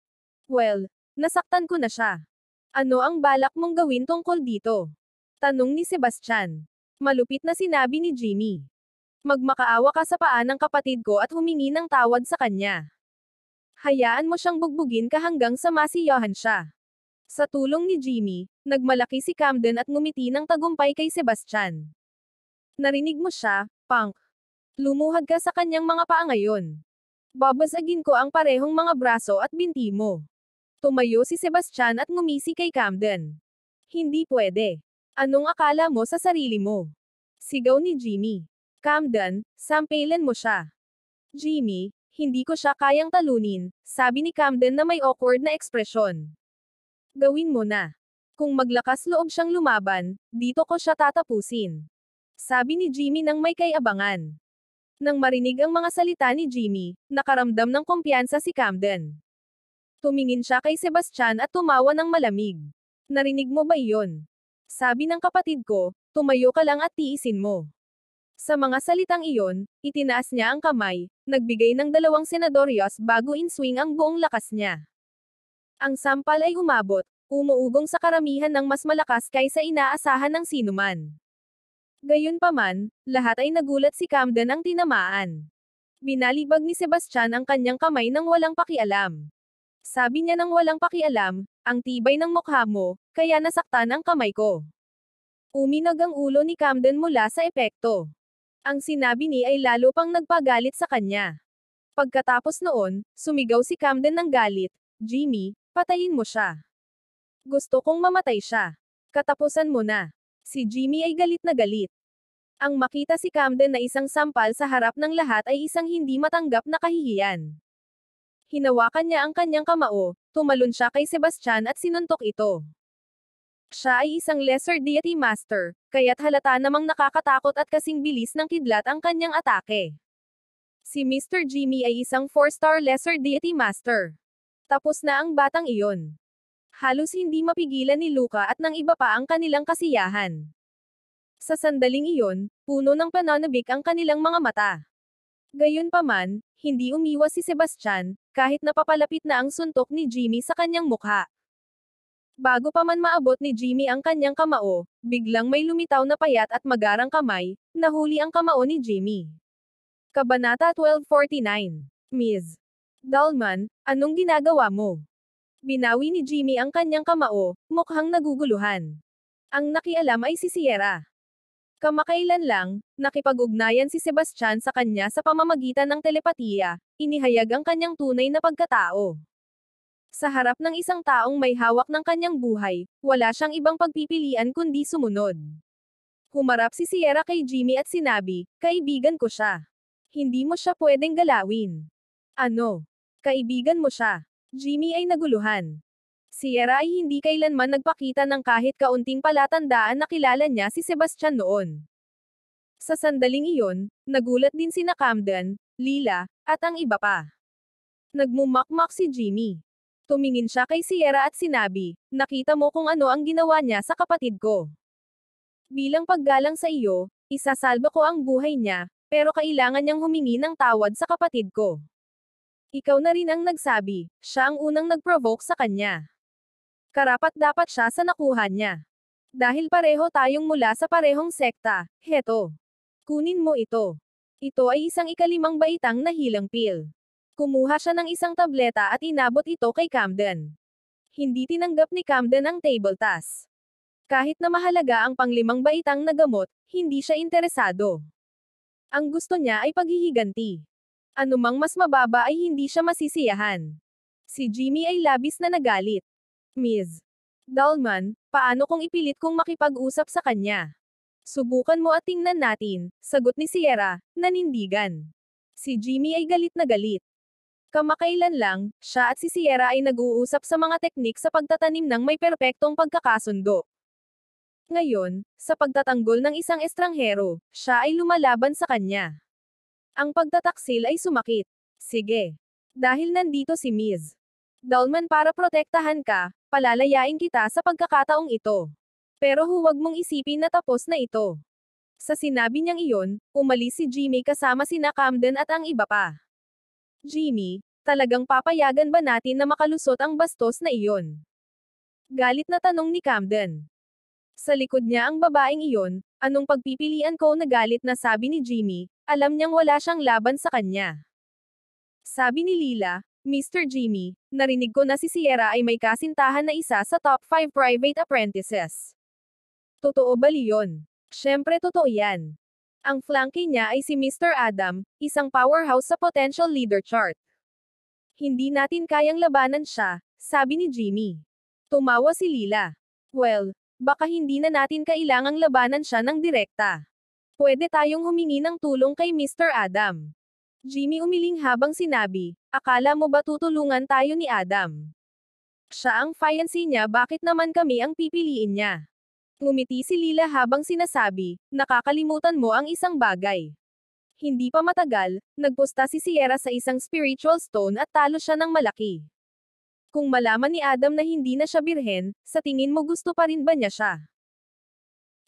Well, nasaktan ko na siya. Ano ang balak mong gawin tungkol dito? Tanong ni Sebastian. Malupit na sinabi ni Jimmy. Magmakaawa ka sa paa ng kapatid ko at humingi ng tawad sa kanya. Hayaan mo siyang bugbugin ka hanggang sa masiyahan siya. Sa tulong ni Jimmy, nagmalaki si Camden at ngumiti ng tagumpay kay Sebastian. Narinig mo siya, punk. Lumuhad ka sa kanyang mga paa ngayon. Babasagin ko ang parehong mga braso at binti mo. Tumayo si Sebastian at ngumisi kay Camden. Hindi pwede. Anong akala mo sa sarili mo? Sigaw ni Jimmy. Camden, sampailan mo siya. Jimmy, hindi ko siya kayang talunin, sabi ni Camden na may awkward na ekspresyon. Gawin mo na. Kung maglakas loob siyang lumaban, dito ko siya tatapusin. Sabi ni Jimmy nang may kayabangan. Nang marinig ang mga salita ni Jimmy, nakaramdam ng kumpiyansa si Camden. Tumingin siya kay Sebastian at tumawa ng malamig. Narinig mo ba iyon? Sabi ng kapatid ko, tumayo ka lang at tiisin mo. Sa mga salitang iyon, itinaas niya ang kamay, nagbigay ng 2 senadoryos bago in-swing ang buong lakas niya. Ang sampal ay umabot, umuugong sa karamihan ng mas malakas kaysa inaasahan ng sinuman. Gayunpaman, lahat ay nagulat si Camden ang tinamaan. Binalibag ni Sebastian ang kanyang kamay nang walang pakialam. Sabi niya nang walang pakialam, ang tibay ng mukha mo, kaya nasaktan ang kamay ko. Uminog ang ulo ni Camden mula sa epekto. Ang sinabi ni ay lalo pang nagpagalit sa kanya. Pagkatapos noon, sumigaw si Camden ng galit, Jimmy, patayin mo siya. Gusto kong mamatay siya. Katapusan mo na. Si Jimmy ay galit na galit. Ang makita si Camden na isang sampal sa harap ng lahat ay isang hindi matanggap na kahihiyan. Hinawakan niya ang kanyang kamao, tumalon siya kay Sebastian at sinuntok ito. Siya ay isang lesser deity master, kaya't halata namang nakakatakot at kasing bilis ng kidlat ang kanyang atake. Si Mr. Jimmy ay isang 4-star lesser deity master. Tapos na ang batang iyon. Halos hindi mapigilan ni Luca at ng iba pa ang kanilang kasiyahan. Sa sandaling iyon, puno ng pananabik ang kanilang mga mata. Gayunpaman, hindi umiwas si Sebastian, kahit napapalapit na ang suntok ni Jimmy sa kanyang mukha. Bago pa man maabot ni Jimmy ang kanyang kamao, biglang may lumitaw na payat at magarang kamay, nahuli ang kamao ni Jimmy. Kabanata 1249. Ms. Dalman, anong ginagawa mo? Binawi ni Jimmy ang kanyang kamao, mukhang naguguluhan. Ang nakialam ay si Sierra. Kamakailan lang, nakipag-ugnayan si Sebastian sa kanya sa pamamagitan ng telepatiya, inihayag ang kanyang tunay na pagkatao. Sa harap ng isang taong may hawak ng kanyang buhay, wala siyang ibang pagpipilian kundi sumunod. Humarap si Sierra kay Jimmy at sinabi, kaibigan ko siya. Hindi mo siya pwedeng galawin. Ano? Kaibigan mo siya. Jimmy ay naguluhan. Sierra ay hindi kailanman nagpakita ng kahit kaunting palatandaan na kilala niya si Sebastian noon. Sa sandaling iyon, nagulat din sina Camden, Lila, at ang iba pa. Nagmumakmak si Jimmy. Tumingin siya kay Sierra at sinabi, nakita mo kung ano ang ginawa niya sa kapatid ko. Bilang paggalang sa iyo, isasalba ko ang buhay niya, pero kailangan niyang humingi ng tawad sa kapatid ko. Ikaw na rin ang nagsabi, siya ang unang nag-provoke sa kanya. Karapat-dapat siya sa nakuha niya. Dahil pareho tayong mula sa parehong sekta, heto. Kunin mo ito. Ito ay isang ika-5 baitang na healing pill. Kumuha siya ng isang tableta at inabot ito kay Camden. Hindi tinanggap ni Camden ang table task. Kahit na mahalaga ang pang-5 baitang na gamot, hindi siya interesado. Ang gusto niya ay paghihiganti. Anumang mas mababa ay hindi siya masisiyahan. Si Jimmy ay labis na nagalit. Ms. Dalman, paano kung ipilit kong makipag-usap sa kanya? Subukan mo at tingnan natin, sagot ni Sierra, nanindigan. Si Jimmy ay galit na galit. Kamakailan lang, siya at si Sierra ay nag-uusap sa mga teknik sa pagtatanim ng may perpektong pagkakasundo. Ngayon, sa pagtatanggol ng isang estranghero, siya ay lumalaban sa kanya. Ang pagtataksil ay sumakit. Sige. Dahil nandito si Ms. Dalman para protektahan ka, palalayain kita sa pagkakataong ito. Pero huwag mong isipin na tapos na ito. Sa sinabi niyang iyon, umalis si Jimmy kasama sina Camden at ang iba pa. Jimmy, talagang papayagan ba natin na makalusot ang bastos na iyon? Galit na tanong ni Camden. Sa likod niya ang babaeng iyon, anong pagpipilian ko na galit na sabi ni Jimmy, alam niyang wala siyang laban sa kanya. Sabi ni Lila, Mr. Jimmy, narinig ko na si Sierra ay may kasintahan na isa sa top 5 private apprentices. Totoo ba yun? Siyempre totoo yan. Ang flanky niya ay si Mr. Adam, isang powerhouse sa potential leader chart. Hindi natin kayang labanan siya, sabi ni Jimmy. Tumawa si Lila. Well, baka hindi na natin kailangang labanan siya ng direkta. Pwede tayong humingi ng tulong kay Mr. Adam. Jimmy umiling habang sinabi, akala mo ba tutulungan tayo ni Adam? Siya ang fiancé niya, bakit naman kami ang pipiliin niya? Ngumiti si Lila habang sinasabi, nakakalimutan mo ang isang bagay. Hindi pa matagal, nagposta si Sierra sa isang spiritual stone at talo siya ng malaki. Kung malaman ni Adam na hindi na siya birhen, sa tingin mo gusto pa rin ba niya siya?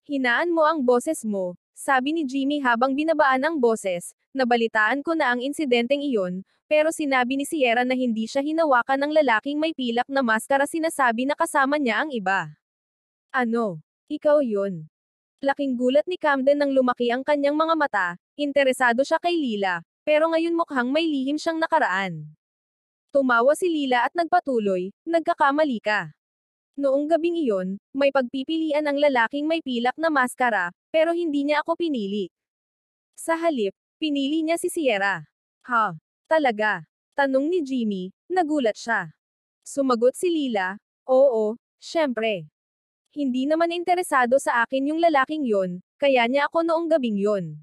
Hinaan mo ang boses mo, sabi ni Jimmy habang binabaan ang boses, nabalitaan ko na ang insidenteng iyon, pero sinabi ni Sierra na hindi siya hinawakan ng lalaking may pilak na maskara, sinasabi na kasama niya ang iba. Ano? Ikaw yun. Laking gulat ni Camden nang lumaki ang kanyang mga mata, interesado siya kay Lila, pero ngayon mukhang may lihim siyang nakaraan. Tumawa si Lila at nagpatuloy, nagkakamali ka. Noong gabing iyon, may pagpipilian ang lalaking may pilak na maskara, pero hindi niya ako pinili. Sa halip, pinili niya si Sierra. Ha? Talaga? Tanong ni Jimmy, nagulat siya. Sumagot si Lila, oo, syempre. Hindi naman interesado sa akin yung lalaking yon, kaya niya ako noong gabing yon.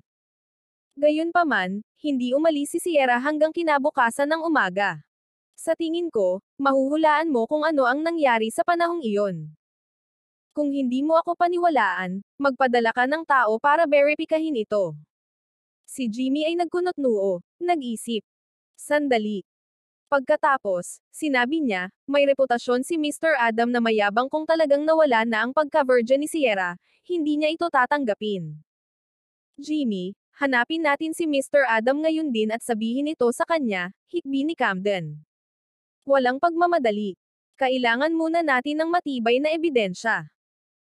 Gayunpaman, hindi umalis si Sierra hanggang kinabukasan ng umaga. Sa tingin ko, mahuhulaan mo kung ano ang nangyari sa panahong iyon. Kung hindi mo ako paniwalaan, magpadala ka ng tao para verifikahin ito. Si Jimmy ay nagkunot-noo, nag-isip. Sandali. Pagkatapos, sinabi niya, may reputasyon si Mr. Adam na mayabang, kung talagang nawala na ang pagka-virgin ni Sierra, hindi niya ito tatanggapin. Jimmy, hanapin natin si Mr. Adam ngayon din at sabihin ito sa kanya, hikbi ni Camden. Walang pagmamadali. Kailangan muna natin ng matibay na ebidensya.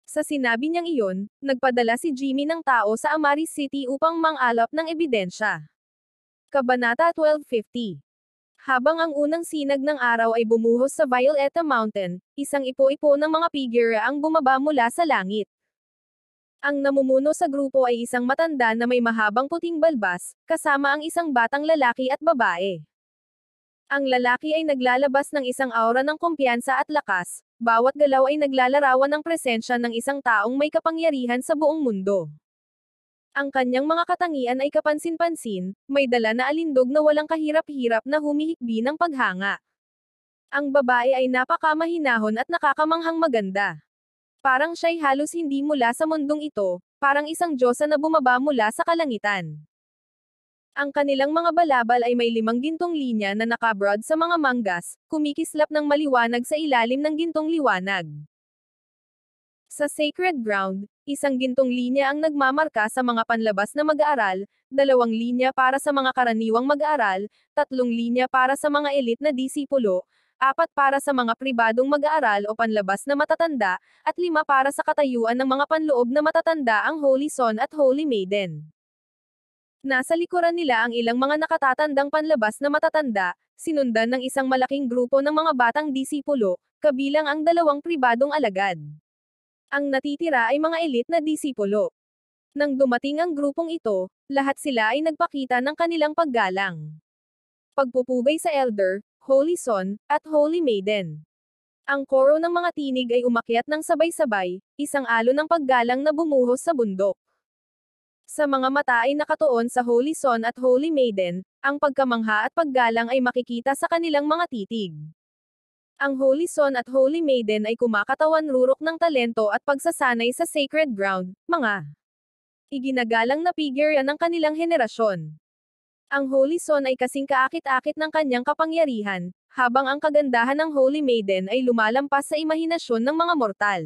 Sa sinabi niyang iyon, nagpadala si Jimmy ng tao sa Amaris City upang mang-alap ng ebidensya. Kabanata 1250. Habang ang unang sinag ng araw ay bumuhos sa Violeta Mountain, isang ipo-ipo ng mga figure ang bumaba mula sa langit. Ang namumuno sa grupo ay isang matanda na may mahabang puting balbas, kasama ang isang batang lalaki at babae. Ang lalaki ay naglalabas ng isang aura ng kumpiyansa at lakas, bawat galaw ay naglalarawan ng presensya ng isang taong may kapangyarihan sa buong mundo. Ang kanyang mga katangian ay kapansin-pansin, may dala na alindog na walang kahirap-hirap na humihikbi ng paghanga. Ang babae ay napakamahinahon at nakakamanghang maganda. Parang siya'y halos hindi mula sa mundong ito, parang isang diyosa na bumaba mula sa kalangitan. Ang kanilang mga balabal ay may 5 gintong linya na nakabrod sa mga manggas, kumikislap ng maliwanag sa ilalim ng gintong liwanag. Sa sacred ground, isang gintong linya ang nagmamarka sa mga panlabas na mag-aaral, 2 linya para sa mga karaniwang mag-aaral, 3 linya para sa mga elite na disipulo, 4 para sa mga pribadong mag-aaral o panlabas na matatanda, at 5 para sa katayuan ng mga panloob na matatanda, ang Holy Son at Holy Maiden. Nasa likuran nila ang ilang mga nakatatandang panlabas na matatanda, sinundan ng isang malaking grupo ng mga batang disipulo, kabilang ang 2 pribadong alagad. Ang natitira ay mga elite na disipulo. Nang dumating ang grupong ito, lahat sila ay nagpakita ng kanilang paggalang. Pagpupugay sa Elder, Holy Son, at Holy Maiden. Ang koro ng mga tinig ay umakyat ng sabay-sabay, isang alon ng paggalang na bumuhos sa bundok. Sa mga mata ay nakatuon sa Holy Son at Holy Maiden, ang pagkamangha at paggalang ay makikita sa kanilang mga titig. Ang Holy Son at Holy Maiden ay kumakatawan rurok ng talento at pagsasanay sa sacred ground, mga iginagalang na figure ng kanilang henerasyon. Ang Holy Son ay kasing kaakit-akit ng kanyang kapangyarihan, habang ang kagandahan ng Holy Maiden ay lumalampas sa imahinasyon ng mga mortal.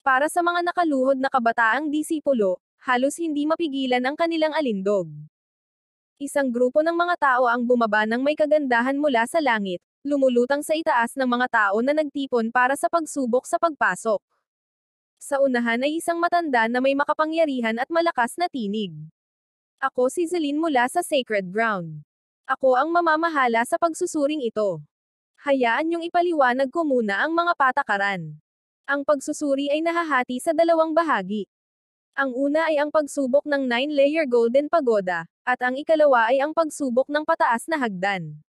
Para sa mga nakaluhod na kabataang disipulo, halos hindi mapigilan ang kanilang alindog. Isang grupo ng mga tao ang bumaba ng may kagandahan mula sa langit, lumulutang sa itaas ng mga tao na nagtipon para sa pagsubok sa pagpasok. Sa unahan ay isang matanda na may makapangyarihan at malakas na tinig. Ako si Zelin mula sa Sacred Ground. Ako ang mamamahala sa pagsusuring ito. Hayaan niyong ipaliwanag ko muna ang mga patakaran. Ang pagsusuri ay nahahati sa dalawang bahagi. Ang una ay ang pagsubok ng 9-layer Golden Pagoda, at ang ikalawa ay ang pagsubok ng pataas na hagdan.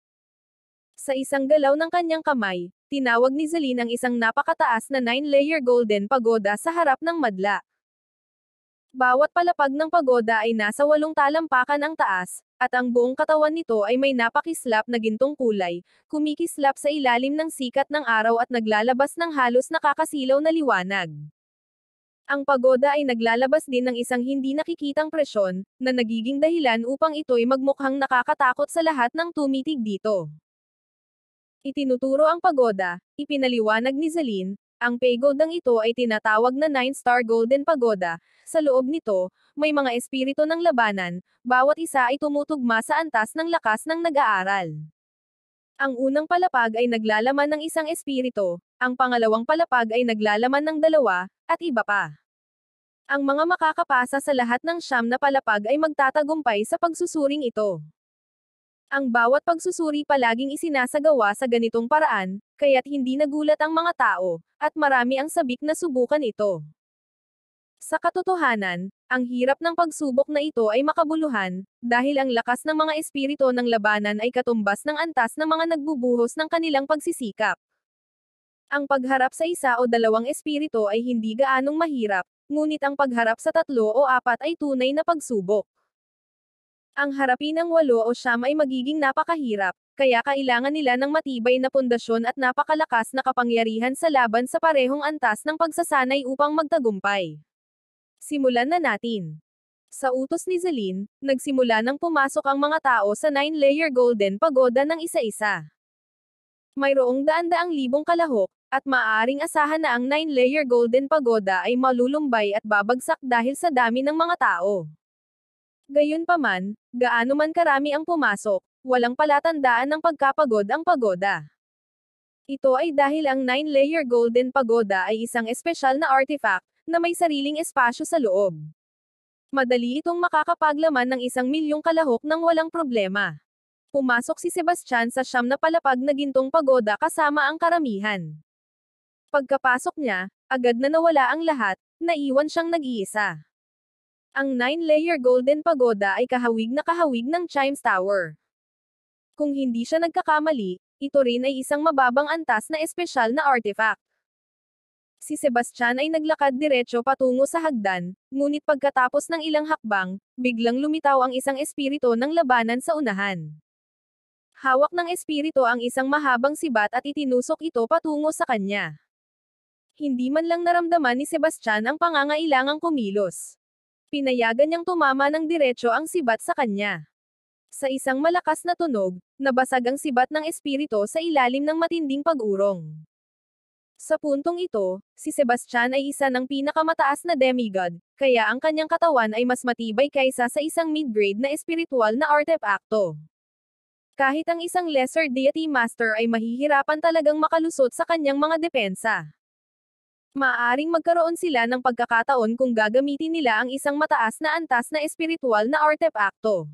Sa isang galaw ng kanyang kamay, tinawag ni Zelin ang isang napakataas na 9-layer Golden Pagoda sa harap ng madla. Bawat palapag ng pagoda ay nasa 8 talampakan ang taas, at ang buong katawan nito ay may napakislap na gintong kulay, kumikislap sa ilalim ng sikat ng araw at naglalabas ng halos nakakasilaw na liwanag. Ang pagoda ay naglalabas din ng isang hindi nakikitang presyon, na nagiging dahilan upang ito'y magmukhang nakakatakot sa lahat ng tumitig dito. Itinuturo ang pagoda, ipinaliwanag ni Zelin, ang pagodang ito ay tinatawag na 9-star Golden Pagoda. Sa loob nito, may mga espiritu ng labanan, bawat isa ay tumutugma sa antas ng lakas ng nag-aaral. Ang unang palapag ay naglalaman ng isang espiritu, ang pangalawang palapag ay naglalaman ng 2, at iba pa. Ang mga makakapasa sa lahat ng 9 na palapag ay magtatagumpay sa pagsusuring ito. Ang bawat pagsusuri palaging isinasagawa sa ganitong paraan, kaya't hindi nagulat ang mga tao, at marami ang sabik na subukan ito. Sa katotohanan, ang hirap ng pagsubok na ito ay makabuluhan, dahil ang lakas ng mga espiritu ng labanan ay katumbas ng antas ng mga nagbubuhos ng kanilang pagsisikap. Ang pagharap sa 1 o 2 espiritu ay hindi gaanong mahirap, ngunit ang pagharap sa 3 o 4 ay tunay na pagsubok. Ang harapin ng 8 o 9 ay magiging napakahirap, kaya kailangan nila ng matibay na pundasyon at napakalakas na kapangyarihan sa laban sa parehong antas ng pagsasanay upang magtagumpay. Simulan na natin. Sa utos ni Zelin, nagsimula nang pumasok ang mga tao sa 9-layer Golden Pagoda ng isa-isa. Mayroong daan-daang libong kalahok, at maaaring asahan na ang 9-layer Golden Pagoda ay malulumbay at babagsak dahil sa dami ng mga tao. Gayunpaman, gaano man karami ang pumasok, walang palatandaan ng pagkapagod ang pagoda. Ito ay dahil ang 9-layer Golden Pagoda ay isang espesyal na artifact, na may sariling espasyo sa loob. Madali itong makakapaglaman ng 1,000,000 kalahok nang walang problema. Pumasok si Sebastian sa 9 na palapag na gintong pagoda kasama ang karamihan. Pagkapasok niya, agad na nawala ang lahat, naiwan siyang nag-iisa. Ang 9-layer Golden Pagoda ay kahawig ng Chimes Tower. Kung hindi siya nagkakamali, ito rin ay isang mababang antas na espesyal na artifact. Si Sebastian ay naglakad diretso patungo sa hagdan, ngunit pagkatapos ng ilang hakbang, biglang lumitaw ang isang espiritu ng labanan sa unahan. Hawak ng espiritu ang isang mahabang sibat at itinusok ito patungo sa kanya. Hindi man lang naramdaman ni Sebastian ang pangangailangang kumilos. Pinayagan niyang tumama ng diretso ang sibat sa kanya. Sa isang malakas na tunog, nabasag ang sibat ng espiritu sa ilalim ng matinding pag-urong. Sa puntong ito, si Sebastian ay isa ng pinakamataas na demigod, kaya ang kanyang katawan ay mas matibay kaysa sa isang mid-grade na espiritual na artepakto. Kahit ang isang lesser deity master ay mahihirapan talagang makalusot sa kanyang mga depensa. Maaaring magkaroon sila ng pagkakataon kung gagamitin nila ang isang mataas na antas na espiritual na artepakto.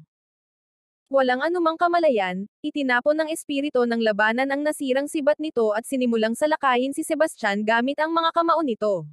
Walang anumang kamalayan, itinapon ng espiritu ng labanan ang nasirang sibat nito at sinimulang salakayin si Sebastian gamit ang mga kamao nito.